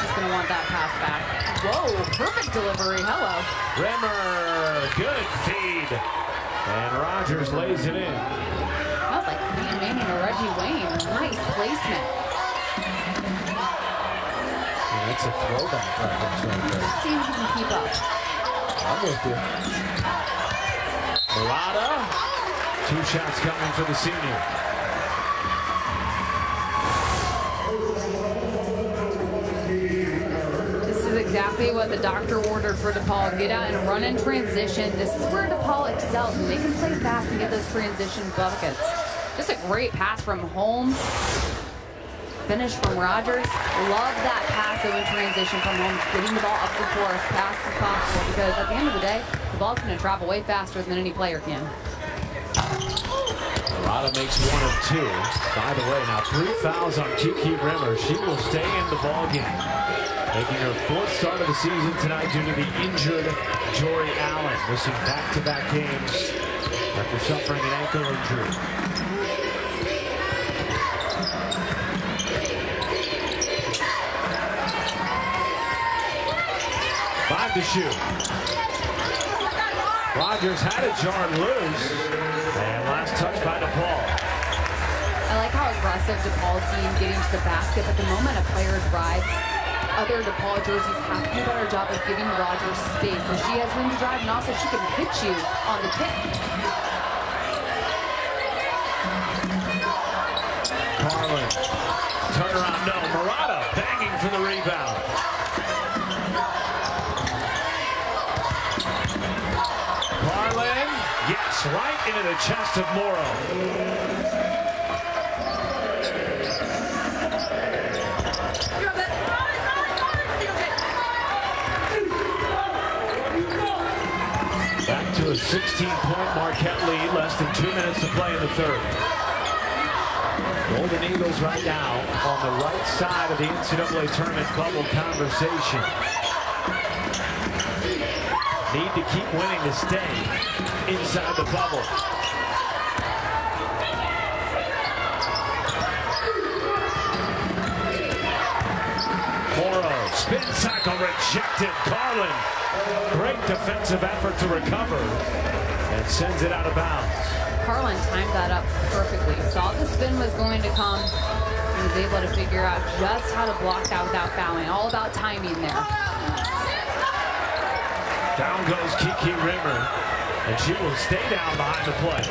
She's going to want that pass back. Whoa, perfect delivery. Hello. Rimmer, good feed. And Rogers lays it in. That was like Peyton Manning or Reggie Wayne. Nice placement. Yeah, that's a throwback reference right there. Let's see if you can keep up. I'm with you. Murata, 2 shots coming for the senior. Exactly what the doctor ordered for DePaul. Get out and run in transition. This is where DePaul excels, and they can play fast and get those transition buckets. Just a great pass from Holmes. Finish from Rogers. Love that pass in transition from Holmes, getting the ball up the floor as fast as possible, because at the end of the day, the ball's going to travel way faster than any player can. Murata makes 1 of 2. By the way, now 3 fouls on Kiki Rimmer. She will stay in the ball game, making her 4th start of the season tonight due to the injured Jory Allen, missing back-to-back games after suffering an ankle injury. Five to shoot. Rogers had it jarred loose, and last touch by DePaul. I like how aggressive DePaul's being getting to the basket, but the moment a player drives, other DePaul jerseys have to do a better job of giving Rogers space. And she has room to drive, and also she can hit you on the pick. Carlin, turnaround, no. Murata banging for the rebound. Carlin, yes, right into the chest of Morrow. Back to a 16-point Marquette lead, less than 2 minutes to play in the 3rd. Golden Eagles right now on the right side of the NCAA tournament bubble conversation. Need to keep winning to stay inside the bubble. Morrow, spin cycle rejected. Carlin, great defensive effort to recover and sends it out of bounds. Carlin timed that up perfectly. Saw the spin was going to come and was able to figure out just how to block that without fouling. All about timing there. Down goes Kiki Rimmer, and she will stay down behind the play.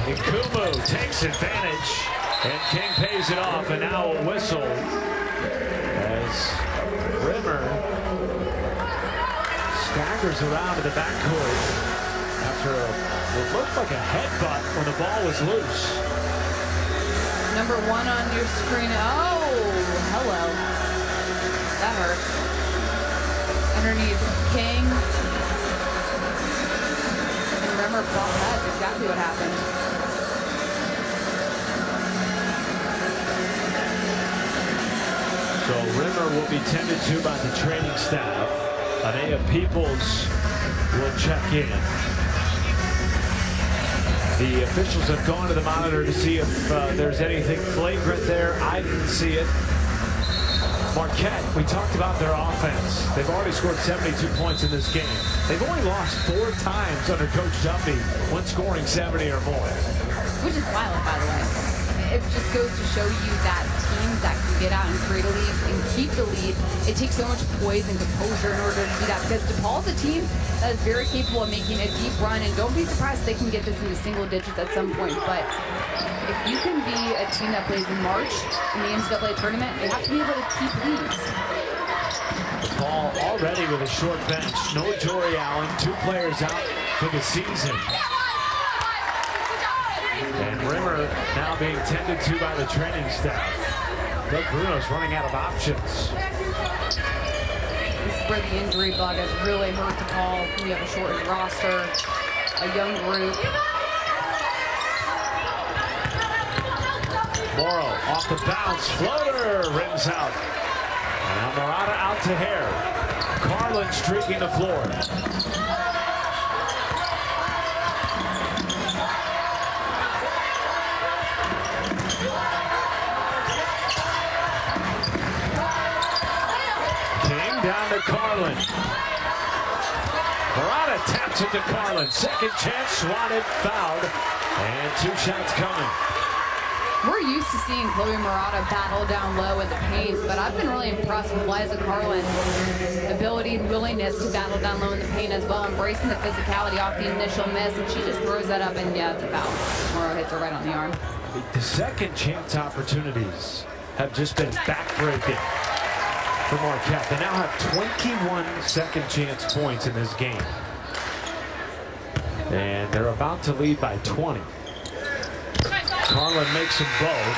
Nkumu takes advantage, and King pays it off, and now a whistle as Rimmer staggers around to the backcourt after what looked like a headbutt when the ball was loose. Number 1 on your screen. Oh, hello. That hurts. Underneath King. And Rimmer fell. That's exactly what happened. So Rimmer will be tended to by the training staff. Anea Peoples will check in. The officials have gone to the monitor to see if there's anything flagrant there. I didn't see it. Marquette, we talked about their offense. They've already scored 72 points in this game. They've only lost 4 times under Coach Duffy when scoring 70 or more. Which is wild, by the way. It just goes to show you that teams that can get out and create a lead and keep the lead, it takes so much poise and composure in order to do that, because DePaul's a team that is very capable of making a deep run, and don't be surprised if they can get this into single digits at some point. But if you can be a team that plays in March in the NCAA tournament, you have to be able to keep leads. DePaul already with a short bench. No Jory Allen, 2 players out for the season. And Rimmer now being tended to by the training staff. Doug Bruno's running out of options. This is where the injury bug has really hurt DePaul. We have a shortened roster, a young group. Morrow off the bounce, floater, rims out. Now Murata out to Hare. Carlin streaking the floor. to Carlin. Murata taps it to Carlin. Second chance, swatted, fouled, and 2 shots coming. We're used to seeing Chloe Murata battle down low in the paint, but I've been really impressed with Liza Carlin's ability and willingness to battle down low in the paint as well, embracing the physicality off the initial miss, and she just throws that up, and yeah, it's a foul. Morrow hits her right on the arm. The second chance opportunities have just been backbreaking for Marquette. They now have 21 second chance points in this game, and they're about to lead by 20. Carlin makes them both.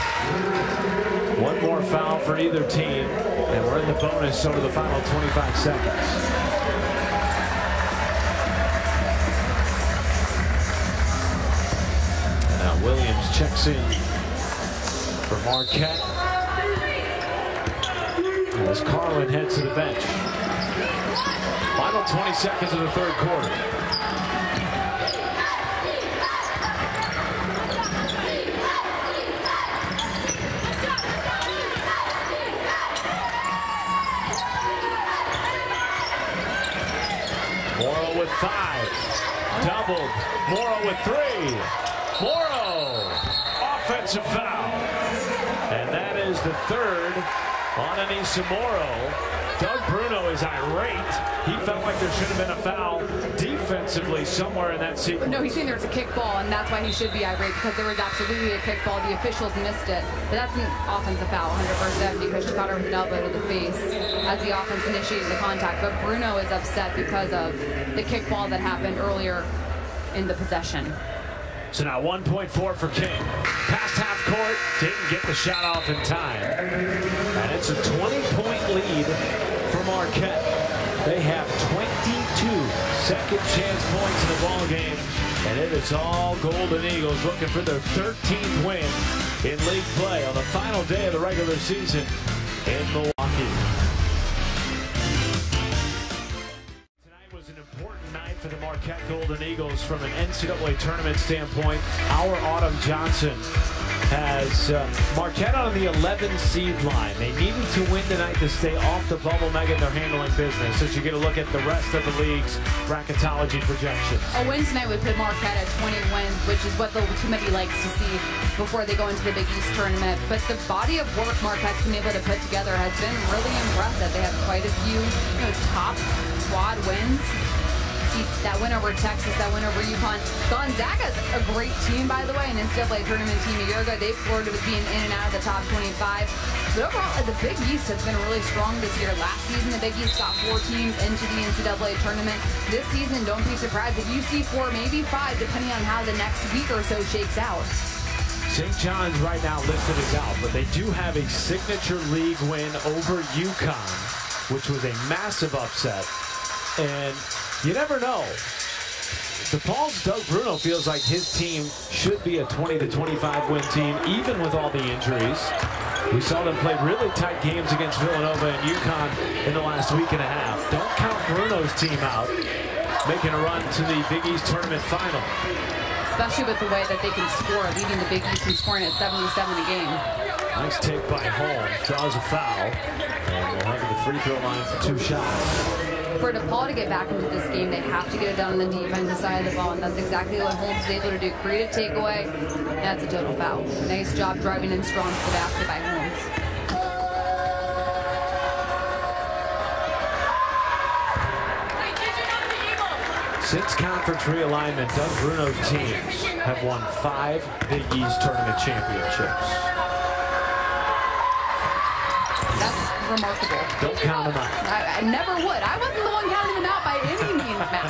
One more foul for either team, and we're in the bonus over the final 25 seconds. And now Williams checks in for Marquette as Carlin heads to the bench. Final 20 seconds of the third quarter. Morrow with 5. Doubled. Morrow with 3. Morrow. Offensive foul. And that is the third on Anissa Morrow. Doug Bruno is irate. He felt like there should have been a foul defensively somewhere in that sequence. No, he's saying there's a kickball, and that's why he should be irate, because there was absolutely a kickball. The officials missed it. But that's an offensive foul, 100%, because she caught her with an elbow to the face as the offense initiated the contact. But Bruno is upset because of the kickball that happened earlier in the possession. So now 1.4 for King. Past half court, didn't get the shot off in time. And it's a 20-point lead for Marquette. They have 22 second chance points in the ball game, and it is all Golden Eagles looking for their 13th win in league play on the final day of the regular season in Milwaukee. Tonight was an important night for the Marquette Golden Eagles from an NCAA tournament standpoint. Our Autumn Johnson has Marquette on the 11 seed line. They needed to win tonight to stay off the bubble. Megan, they're handling business as you get a look at the rest of the league's bracketology projections. A win tonight would put Marquette at 20 wins, which is what the committee likes to see before they go into the Big East tournament. But the body of work Marquette's been able to put together has been really impressive. They have quite a few top squad wins. That win over Texas, that win over UConn. Gonzaga's a great team, by the way, an NCAA tournament team a year ago. They flirted with being in and out of the top 25. But overall, the Big East has been really strong this year. Last season, the Big East got 4 teams into the NCAA tournament. This season, don't be surprised if you see 4, maybe 5, depending on how the next week or so shakes out. St. John's right now listed as out, but they do have a signature league win over UConn, which was a massive upset. And you never know. DePaul's Doug Bruno feels like his team should be a 20 to 25 win team, even with all the injuries. We saw them play really tight games against Villanova and UConn in the last week and a half. Don't count Bruno's team out, making a run to the Big East tournament final. Especially with the way that they can score, leading the Big East and scoring at 77 a game. Nice take by Holmes, draws a foul, and we'll have the free throw line for 2 shots. For DePaul to get back into this game, they have to get it done on the defensive side of the ball, and that's exactly what Holmes is able to do. Create a takeaway, that's a total foul. Nice job driving in strong to the basket by Holmes. Since conference realignment, Doug Bruno's teams have won 5 Big East tournament championships. That's remarkable. Don't count them out. I never would. I wasn't the one counting them out by any means, Matt.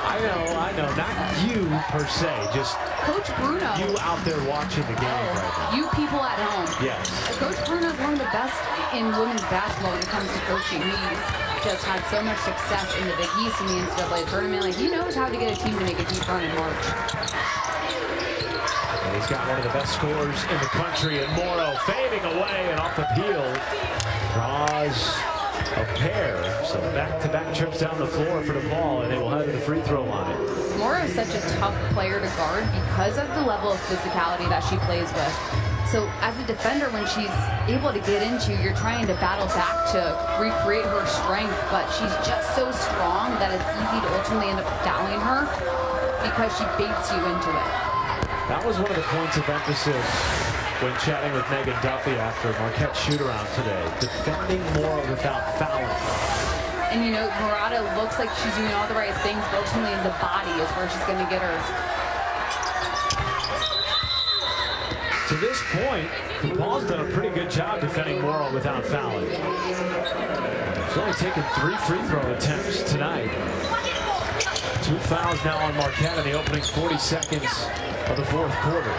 I know. Not you per se, just Coach Bruno. You out there watching the game right now. You people at home. Yes. Coach Bruno is one of the best in women's basketball when it comes to coaching. He's just had so much success in the Big East and the NCAA tournament. Like, he knows how to get a team to make a deep run in March. And he's got one of the best scorers in the country, and Morrow fading away and off the peel draws a pair. So back-to-back trips down the floor for DePaul, and they will head to the free throw line. Morrow is such a tough player to guard because of the level of physicality that she plays with. So as a defender, when she's able to get into you, you're trying to battle back to recreate her strength, but she's just so strong that it's easy to ultimately end up fouling her because she baits you into it. That was one of the points of emphasis when chatting with Megan Duffy after Marquette's shoot-around today. Defending more without fouling. And, you know, Murata looks like she's doing all the right things, but ultimately the body is where she's going to get her. To this point, DePaul's done a pretty good job defending Morrow without fouling. She's only taken 3 free throw attempts tonight. 2 fouls now on Marquette in the opening 40 seconds of the 4th quarter.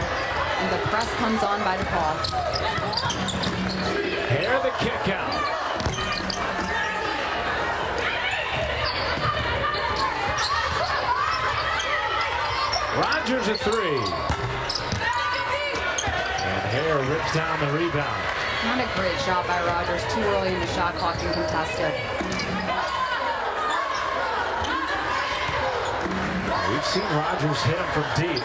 And the press comes on by DePaul. Here the kick out. Rogers a 3. And Hare rips down the rebound. Not a great shot by Rogers. Too early in the shot clock and contested. We've seen Rogers hit him from deep.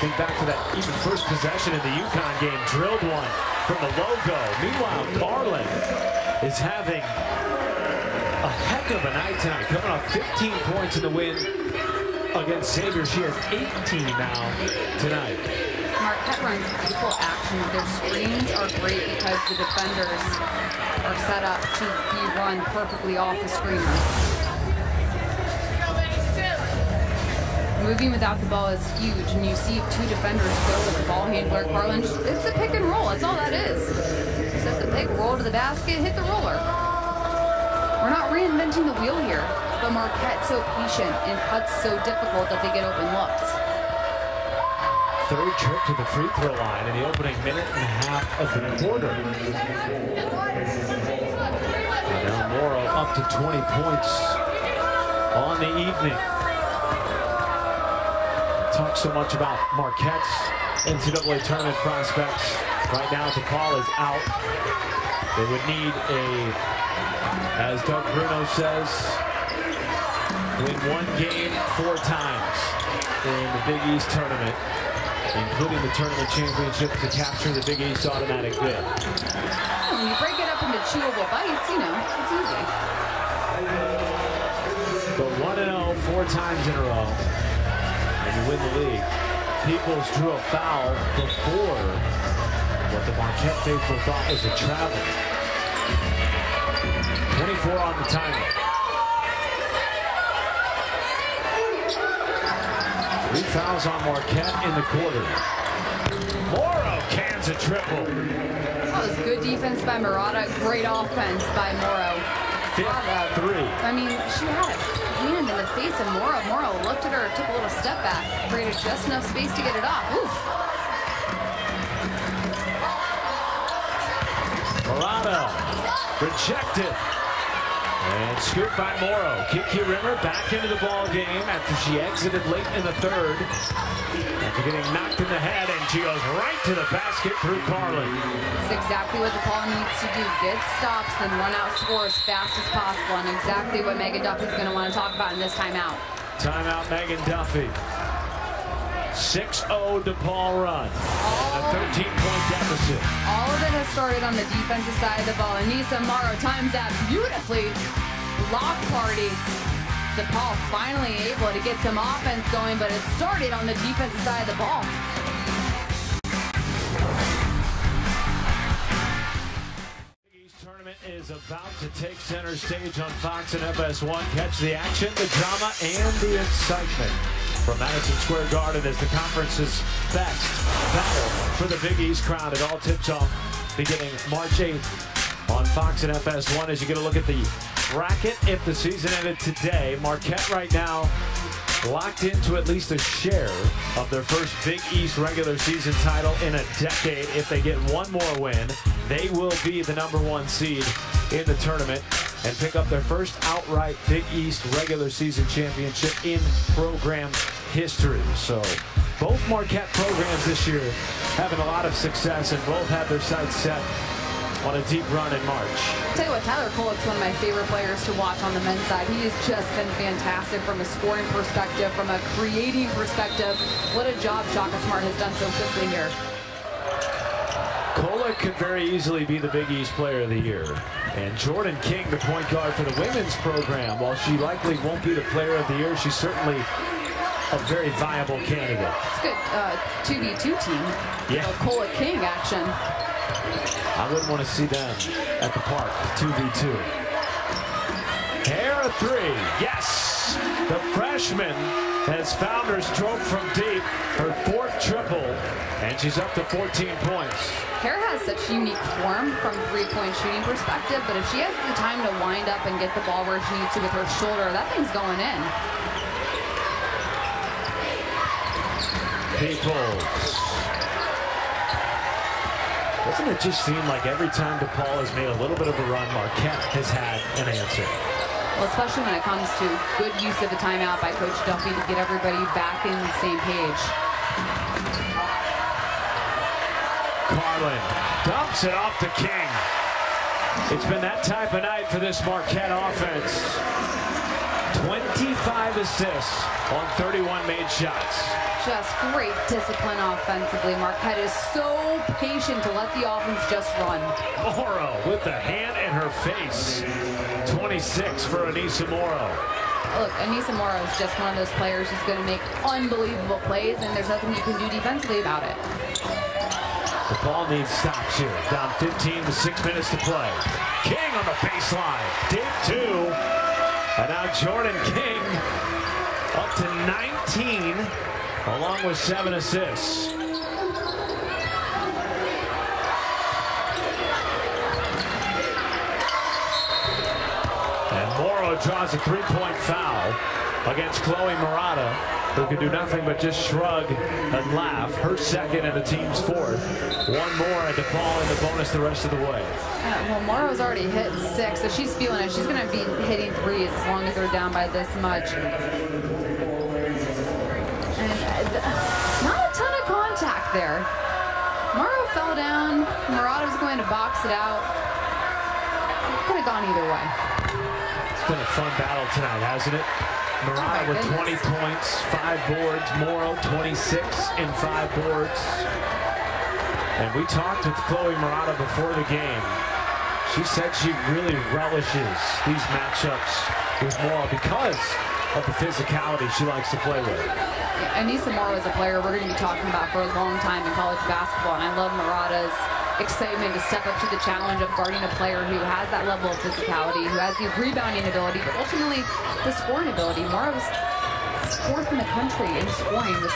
Think back to that even first possession in the UConn game. Drilled one from the logo. Meanwhile, Garland is having a heck of a night tonight. Coming off 15 points in the win against Xavier. She has 18 now tonight. Marquette runs beautiful actions. Their screens are great because the defenders are set up to be run perfectly off the screener. Moving without the ball is huge, and you see 2 defenders go with the ball handler. Carlin, it's a pick and roll. That's all that is. Set the pick, roll to the basket, hit the roller. We're not reinventing the wheel here, but Marquette's so patient and cuts so difficult that they get open looks. 3rd trip to the free throw line in the opening minute and a half of the quarter. And now Morrow up to 20 points on the evening. Talk so much about Marquette's NCAA tournament prospects. Right now, DePaul is out. They would need as Doug Bruno says, win 1 game 4 times in the Big East tournament, including the tournament championship, to capture the Big East automatic bid. When you break it up into chewable bites, you know, it's easy. But 1-0 4 times in a row, and you win the league. Peoples drew a foul before what the Marquette faithful thought was a travel. 24 on the timer. 3 fouls on Marquette in the quarter. Morrow cans a triple. That was good defense by Murata. Great offense by Morrow. 3. I mean, she had a hand in the face of Morrow. Morrow looked at her, took a little step back, created just enough space to get it off. Oof. Murata rejected. And scooped by Morrow. Kiki Rimmer back into the ball game after she exited late in the 3rd. After getting knocked in the head, and she goes right to the basket through Carlin. It's exactly what DePaul needs to do. Get stops, then run out score as fast as possible. And exactly what Megan Duffy's going to want to talk about in this timeout. Timeout, Megan Duffy. 6-0 DePaul run. A 13-point deficit. All of it has started on the defensive side of the ball. Anissa Morrow times that beautifully. Block party. DePaul finally able to get some offense going, but it started on the defensive side of the ball. Big East tournament is about to take center stage on Fox and FS1. Catch the action, the drama, and the excitement from Madison Square Garden as the conference's best battle for the Big East crown. It all tips off beginning March 8th on Fox and FS1 as you get a look at the bracket. If the season ended today, Marquette right now locked into at least a share of their first Big East regular season title in a decade. If they get one more win, they will be the #1 seed in the tournament and pick up their first outright Big East regular season championship in program history. So both Marquette programs this year having a lot of success, and both have their sights set on a deep run in March. I'll tell you what, Tyler Kolek's one of my favorite players to watch on the men's side. He has just been fantastic from a scoring perspective, from a creating perspective. What a job Shaka Smart has done so quickly here. Charlotte could very easily be the Big East Player of the Year. And Jordan King, the point guard for the women's program, while she likely won't be the Player of the Year, she's certainly a very viable candidate. It's good 2v2 team. Yeah. Cola King action. I wouldn't want to see them at the park, 2v2. Hair a three, yes! The freshman has found her stroke from deep, her 4th triple, and she's up to 14 points. Hare has such unique form from three-point shooting perspective, but if she has the time to wind up and get the ball where she needs to with her shoulder, that thing's going in. Peoples. Doesn't it just seem like every time DePaul has made a little bit of a run, Marquette has had an answer? Well, especially when it comes to good use of the timeout by Coach Duffy to get everybody back in the same page. Carlin dumps it off to King. It's been that type of night for this Marquette offense. 25 assists on 31 made shots. Just great discipline offensively. Marquette is so patient to let the offense just run. Morrow with the hand in her face. 26 for Anissa Morrow. Look, Anissa Morrow is just one of those players who's going to make unbelievable plays, and there's nothing you can do defensively about it. DePaul needs stops here. Down 15 with 6 minutes to play. King on the baseline. Deep 2. And now Jordan King up to 19, along with 7 assists. And Morrow draws a 3-point foul against Chloe Murata, who can do nothing but just shrug and laugh. Her 2nd and the team's 4th. 1 more and DePaul in the bonus the rest of the way. Well, Morrow's already hit 6, so she's feeling it. She's going to be hitting 3s as long as they're down by this much. And not a ton of contact there. Morrow fell down. Murata was going to box it out. Could have gone either way. It's been a fun battle tonight, hasn't it? Murata with 20 points, 5 boards. Morrow 26 and 5 boards. And we talked with Chloe Murata before the game. She said she really relishes these matchups with Morrow because of the physicality she likes to play with. Anissa Morrow is a player we're going to be talking about for a long time in college basketball, and I love Murata's excitement to step up to the challenge of guarding a player who has that level of physicality, who has the rebounding ability, but ultimately the scoring ability. Morrow's 4th in the country in scoring with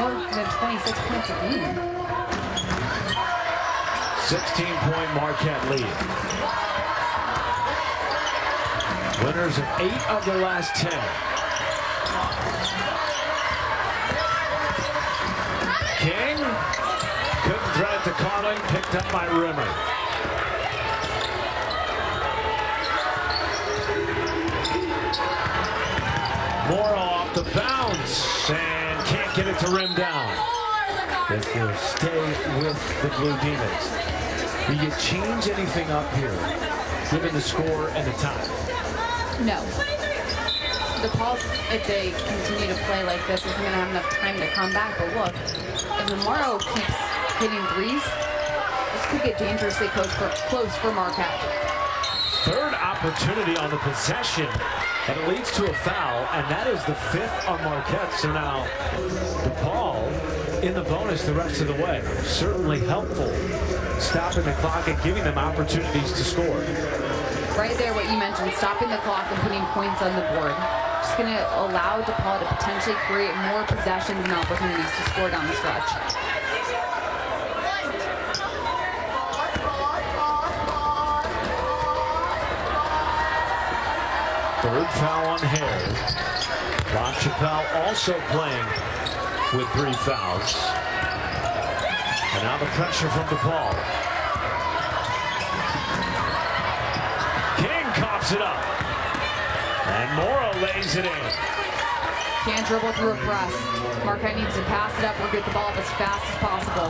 more than 26 points a game. 16-point Marquette lead. Winners of 8 of their last 10. King couldn't thread it to Carlin, picked up by Rimmer. Morrow off the bounce and can't get it to rim down. If you'll stay with the Blue Demons. Do you change anything up here, given the score and the time? No. DePaul, if they continue to play like this, isn't going to have enough time to come back. But look, if Morrow keeps hitting 3s, this could get dangerously close for Marquette. 3rd opportunity on the possession, and it leads to a foul, and that is the 5th on Marquette. So now DePaul in the bonus the rest of the way. Certainly helpful, stopping the clock and giving them opportunities to score. Right there, what you mentioned, stopping the clock and putting points on the board. Just going to allow DePaul to potentially create more possessions and opportunities to score down the stretch. Third foul on Hare. LaChapelle also playing with 3 fouls. And now the pressure from DePaul. King coughs it up. And Morrow lays it in. Can't dribble through a press. Marquette needs to pass it up or get the ball up as fast as possible.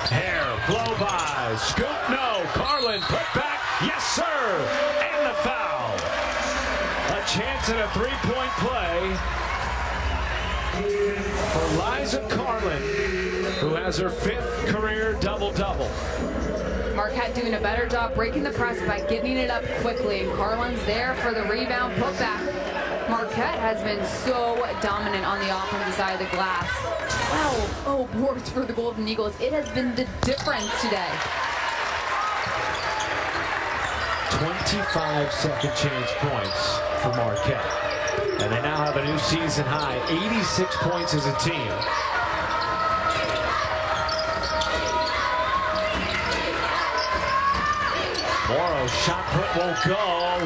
Hare, blow by, scoop, no. Carlin, put back, yes sir, and the foul. A chance at a 3-point play for Liza Carlin, who has her 5th career double-double. Marquette doing a better job breaking the press by getting it up quickly. And Carlin's there for the rebound putback. Marquette has been so dominant on the offensive side of the glass. 12 boards for the Golden Eagles. It has been the difference today. 25 second chance points for Marquette. And they now have a new season high, 86 points as a team. Morrow's shot put won't go.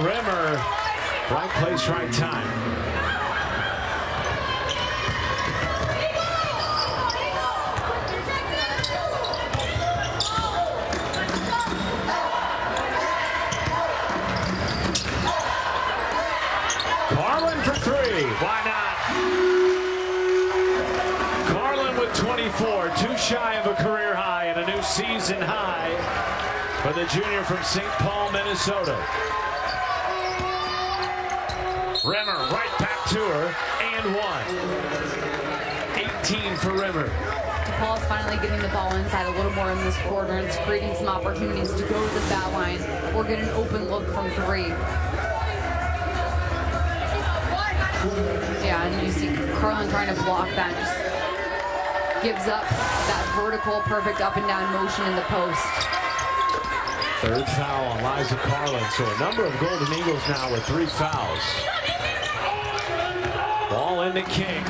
Rimmer, right place, right time. Carlin for three. Why not? Carlin with 24, too shy of a career high and a new season high for the junior from St. Paul, Minnesota. Rimmer right back to her and one. 18 for Rimmer. DePaul's finally getting the ball inside a little more in this quarter and it's creating some opportunities to go to the foul line or get an open look from three. Yeah, and you see Carlin trying to block that. Just gives up that vertical, perfect up and down motion in the post. Third foul on Liza Carlin. So a number of Golden Eagles now with 3 fouls. Ball into King.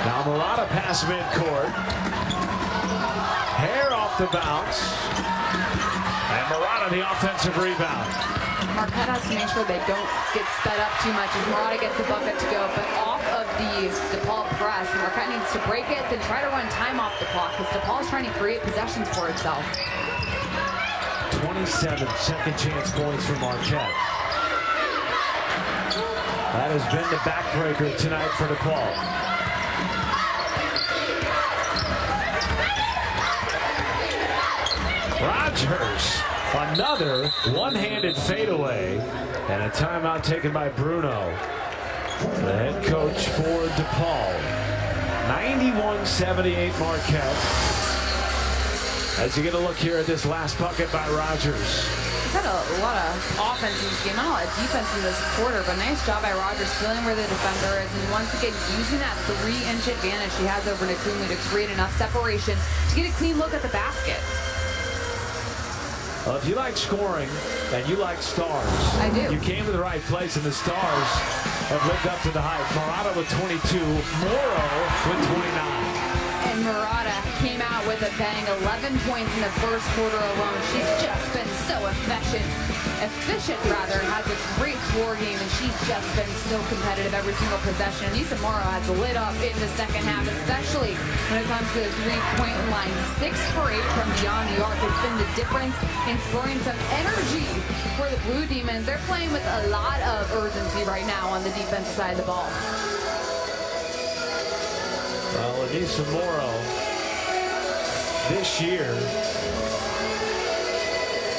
Now Murata pass midcourt. Hair off the bounce. And Murata the offensive rebound. Marquette has to make sure they don't get sped up too much as Murata gets the bucket to go. But off of the DePaul press, Marquette needs to break it, then try to run time off the clock because DePaul's trying to create possessions for itself. 27 second chance points for Marquette. That has been the backbreaker tonight for DePaul. Rogers, another one-handed fadeaway, and a timeout taken by Bruno, the head coach for DePaul. 91-78 Marquette. As you get a look here at this last bucket by Rogers. He's had a lot of offense in this game, not a lot of defense in this quarter, but nice job by Rogers feeling where the defender is and once again using that 3-inch advantage he has over Nakumu to create enough separation to get a clean look at the basket. Well, if you like scoring and you like stars, I do. You came to the right place, and the stars have lived up to the hype. Murata with 22, Morrow with 29. And Murata came out with a bang, 11 points in the first quarter alone. She's just been so efficient, has a great score game, and she's just been so competitive every single possession. Anissa Morrow has lit up in the second half, especially when it comes to the three-point line. 6 for 8 from beyond the arc. It's been the difference in scoring some energy for the Blue Demons. They're playing with a lot of urgency right now on the defensive side of the ball. Well, Anissa Morrow this year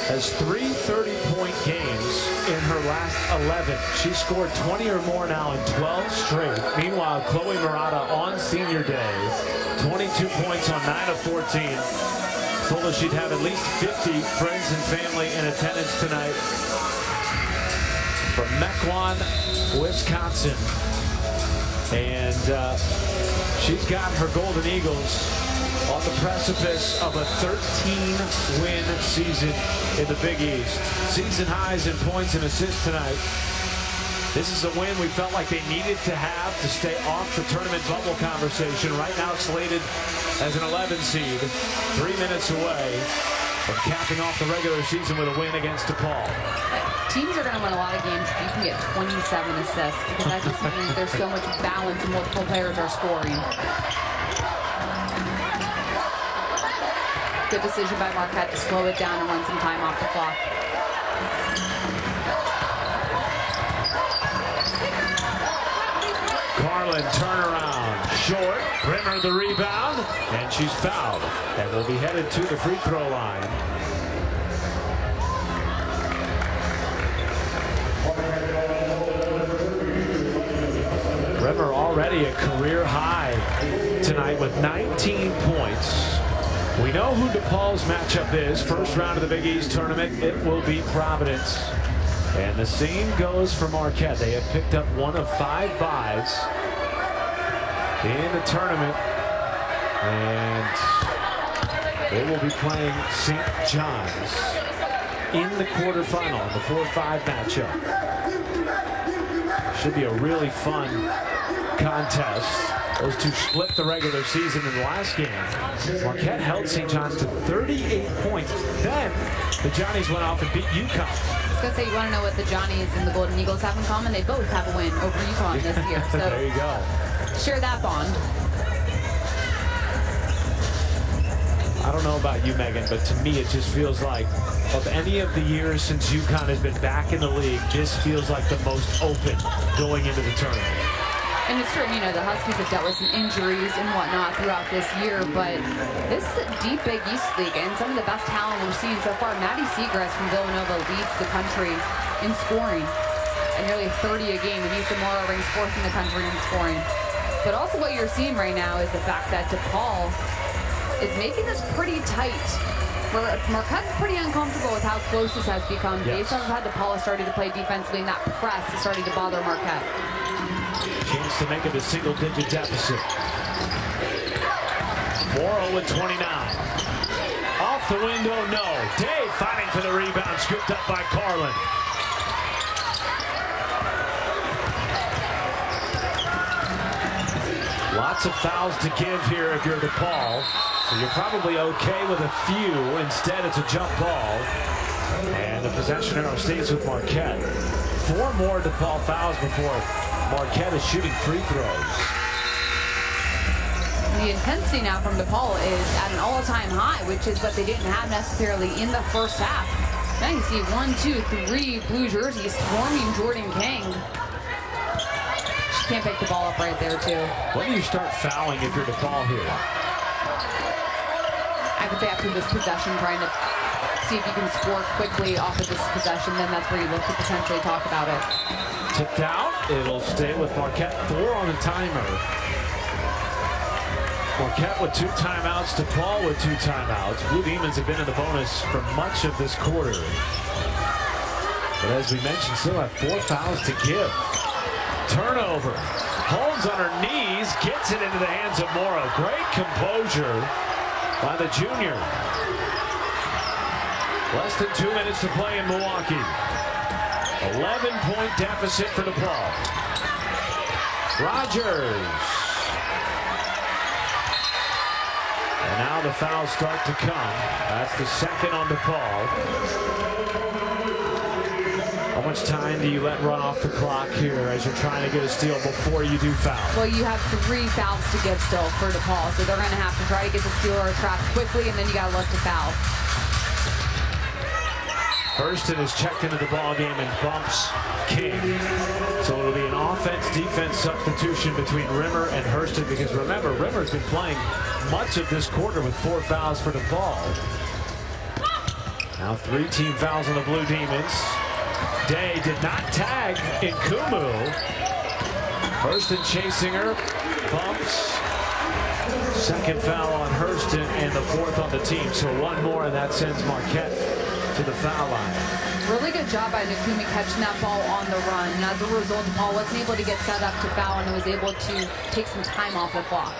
has 3 30-point games in her last 11. She scored 20 or more now in 12 straight. Meanwhile, Chloe Murata on senior day, 22 points on 9 of 14. Told us she'd have at least 50 friends and family in attendance tonight from Mequon, Wisconsin. And she's got her Golden Eagles on the precipice of a 13-win season in the Big East. Season highs in points and assists tonight. This is a win we felt like they needed to have to stay off the tournament bubble conversation. Right now slated as an 11 seed, 3 minutes away from capping off the regular season with a win against DePaul. Teams are going to win a lot of games if you can get 27 assists, because that just means there's so much balance and multiple players are scoring. Good decision by Marquette to slow it down and run some time off the clock. Carlin turnaround, short, Rimmer the rebound, and she's fouled and will be headed to the free throw line. Rimmer already a career high tonight with 19 points We know who DePaul's matchup is. First round of the Big East tournament, it will be Providence. And the same goes for Marquette. They have picked up one of 5 byes in the tournament. And they will be playing St. John's in the quarterfinal in the 4-5 matchup. Should be a really fun contest. Those two split the regular season in the last game. Marquette held St. John's to 38 points. Then the Johnnies went off and beat UConn. I was going to say, you want to know what the Johnnies and the Golden Eagles have in common? They both have a win over UConn this year. So there you go. Share that bond. I don't know about you, Megan, but to me it just feels like of any of the years since UConn has been back in the league, this feels like the most open going into the tournament. And it's true, you know, the Huskies have dealt with some injuries and whatnot throughout this year, but this is a deep Big East league, and some of the best talent we're seeing so far. Maddie Seagrass from Villanova leads the country in scoring at nearly 30 a game, and Issa Mora ranks 4th in the country in scoring. But also what you're seeing right now is the fact that DePaul is making this pretty tight. Marquette's pretty uncomfortable with how close this has become based on how DePaul has started to play defensively, and that press is starting to bother Marquette. Chance to make it a single-digit deficit. Morrow with 29. Off the window, no. Day fighting for the rebound, scooped up by Carlin. Lots of fouls to give here if you're DePaul. So you're probably okay with a few. Instead, it's a jump ball. And the possession arrow stays with Marquette. 4 more DePaul fouls before Marquette is shooting free throws. The intensity now from DePaul is at an all-time high, which is what they didn't have necessarily in the first half. Now you see 1, 2, 3 blue jerseys swarming Jordan King. She can't pick the ball up right there, too. When do you start fouling if you're DePaul here? I would say after this possession, trying to see if you can score quickly off of this possession, then that's where you look to potentially talk about it. Tipped out. It'll stay with Marquette. 4 on the timer. Marquette with 2 timeouts. DePaul with 2 timeouts. Blue Demons have been in the bonus for much of this quarter. But as we mentioned, still have 4 fouls to give. Turnover. Holmes on her knees. Gets it into the hands of Morrow. Great composure by the junior. Less than 2 minutes to play in Milwaukee. 11-point deficit for DePaul. Rogers. And now the fouls start to come. That's the second on DePaul. How much time do you let run off the clock here as you're trying to get a steal before you do foul? Well, you have 3 fouls to give still for DePaul, so they're going to have to try to get the steal or a trap quickly, and then you got to look to foul. Hurston is checked into the ball game and bumps King. So it'll be an offense-defense substitution between Rimmer and Hurston, because remember, Rimmer's been playing much of this quarter with 4 fouls for DePaul. Now 3 team fouls on the Blue Demons. Day did not tag Nkumu. Hurston chasing her, bumps. Second foul on Hurston and the 4th on the team. So 1 more, and that sends Marquette to the foul line. Really good job by Nkumu catching that ball on the run. And as a result, DePaul wasn't able to get set up to foul, and was able to take some time off the clock.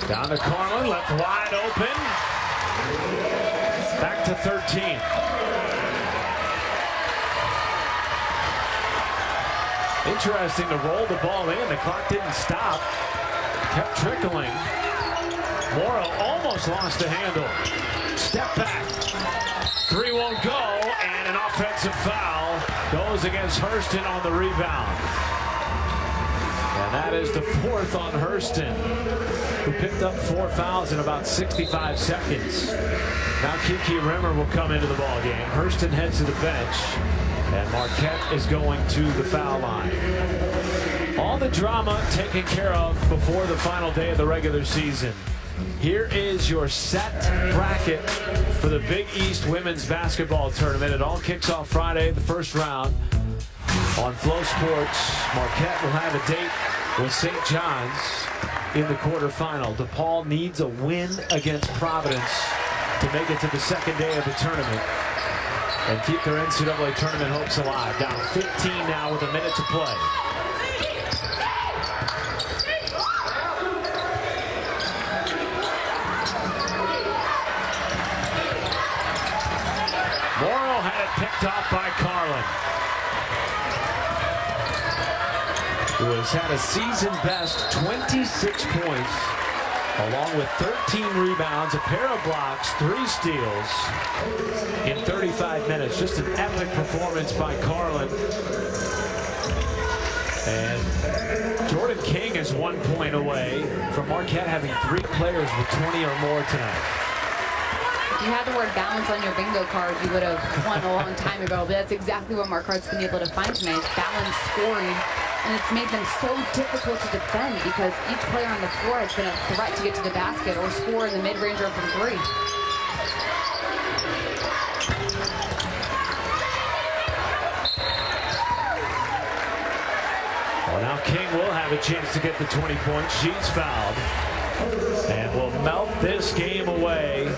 Down to Carlin, left wide open. Back to 13. Interesting to roll the ball in. The clock didn't stop. Kept trickling. Morrow almost lost the handle. Step back. 3 won't go, and an offensive foul goes against Hurston on the rebound. And that is the 4th on Hurston, who picked up 4 fouls in about 65 seconds. Now Kiki Rimmer will come into the ball game. Hurston heads to the bench, and Marquette is going to the foul line. All the drama taken care of before the final day of the regular season. Here is your set bracket for the Big East Women's Basketball Tournament. It all kicks off Friday, the first round. On Flow Sports, Marquette will have a date with St. John's. in the quarterfinal. DePaul needs a win against Providence to make it to the second day of the tournament and keep their NCAA tournament hopes alive. Down 15 now with a minute to play. Morrow had it picked off by Carlin, who has had a season-best 26 points, along with 13 rebounds, a pair of blocks, 3 steals in 35 minutes. Just an epic performance by Carlin. And Jordan King is 1 point away from Marquette having 3 players with 20 or more tonight. If you had the word balance on your bingo card, you would have won a long time ago. But that's exactly what Marquette's been able to find tonight. Balance scoring. And it's made them so difficult to defend because each player on the floor has been a threat to get to the basket or score in the mid-range or from 3. Well, now King will have a chance to get the 20 points. She's fouled and will melt this game away.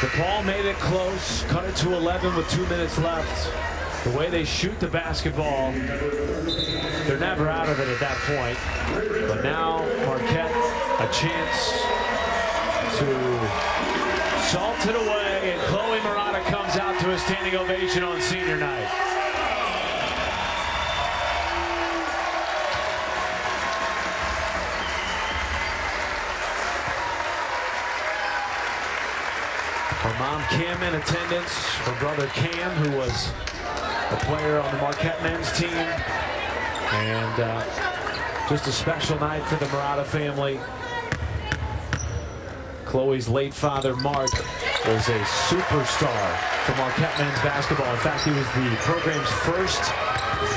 DePaul made it close, cut it to 11 with 2 minutes left. The way they shoot the basketball, they're never out of it at that point. But now Marquette a chance to salt it away, and Chloe Murata comes out to a standing ovation on senior night. Her mom Kim in attendance, her brother Cam, who was a player on the Marquette men's team, and just a special night for the Murata family. Chloe's late father, Mark, was a superstar for Marquette men's basketball. In fact, he was the program's first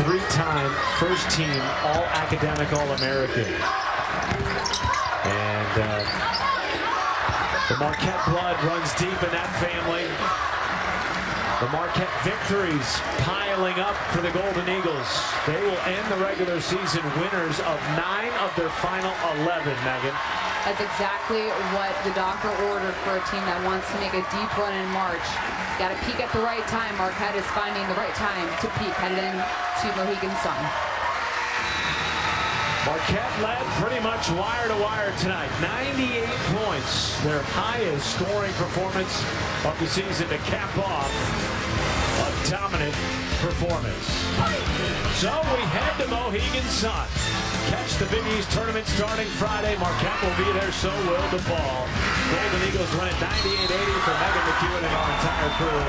3-time first-team all-academic All-American. And the Marquette blood runs deep in that family. The Marquette victories piling up for the Golden Eagles. They will end the regular season winners of 9 of their final 11, Megan. That's exactly what the doctor ordered for a team that wants to make a deep run in March. Got to peak at the right time. Marquette is finding the right time to peak headed into Mohegan Sun. Marquette led pretty much wire to wire tonight. 98 points, their highest scoring performance of the season to cap off a dominant performance. So we head to Mohegan Sun. Catch the Big East tournament starting Friday. Marquette will be there, so will DePaul. Golden Eagles win at 98-80 for Megan McEwen and our entire crew.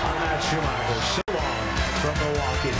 I'm Matt Schumacher. So long from Milwaukee.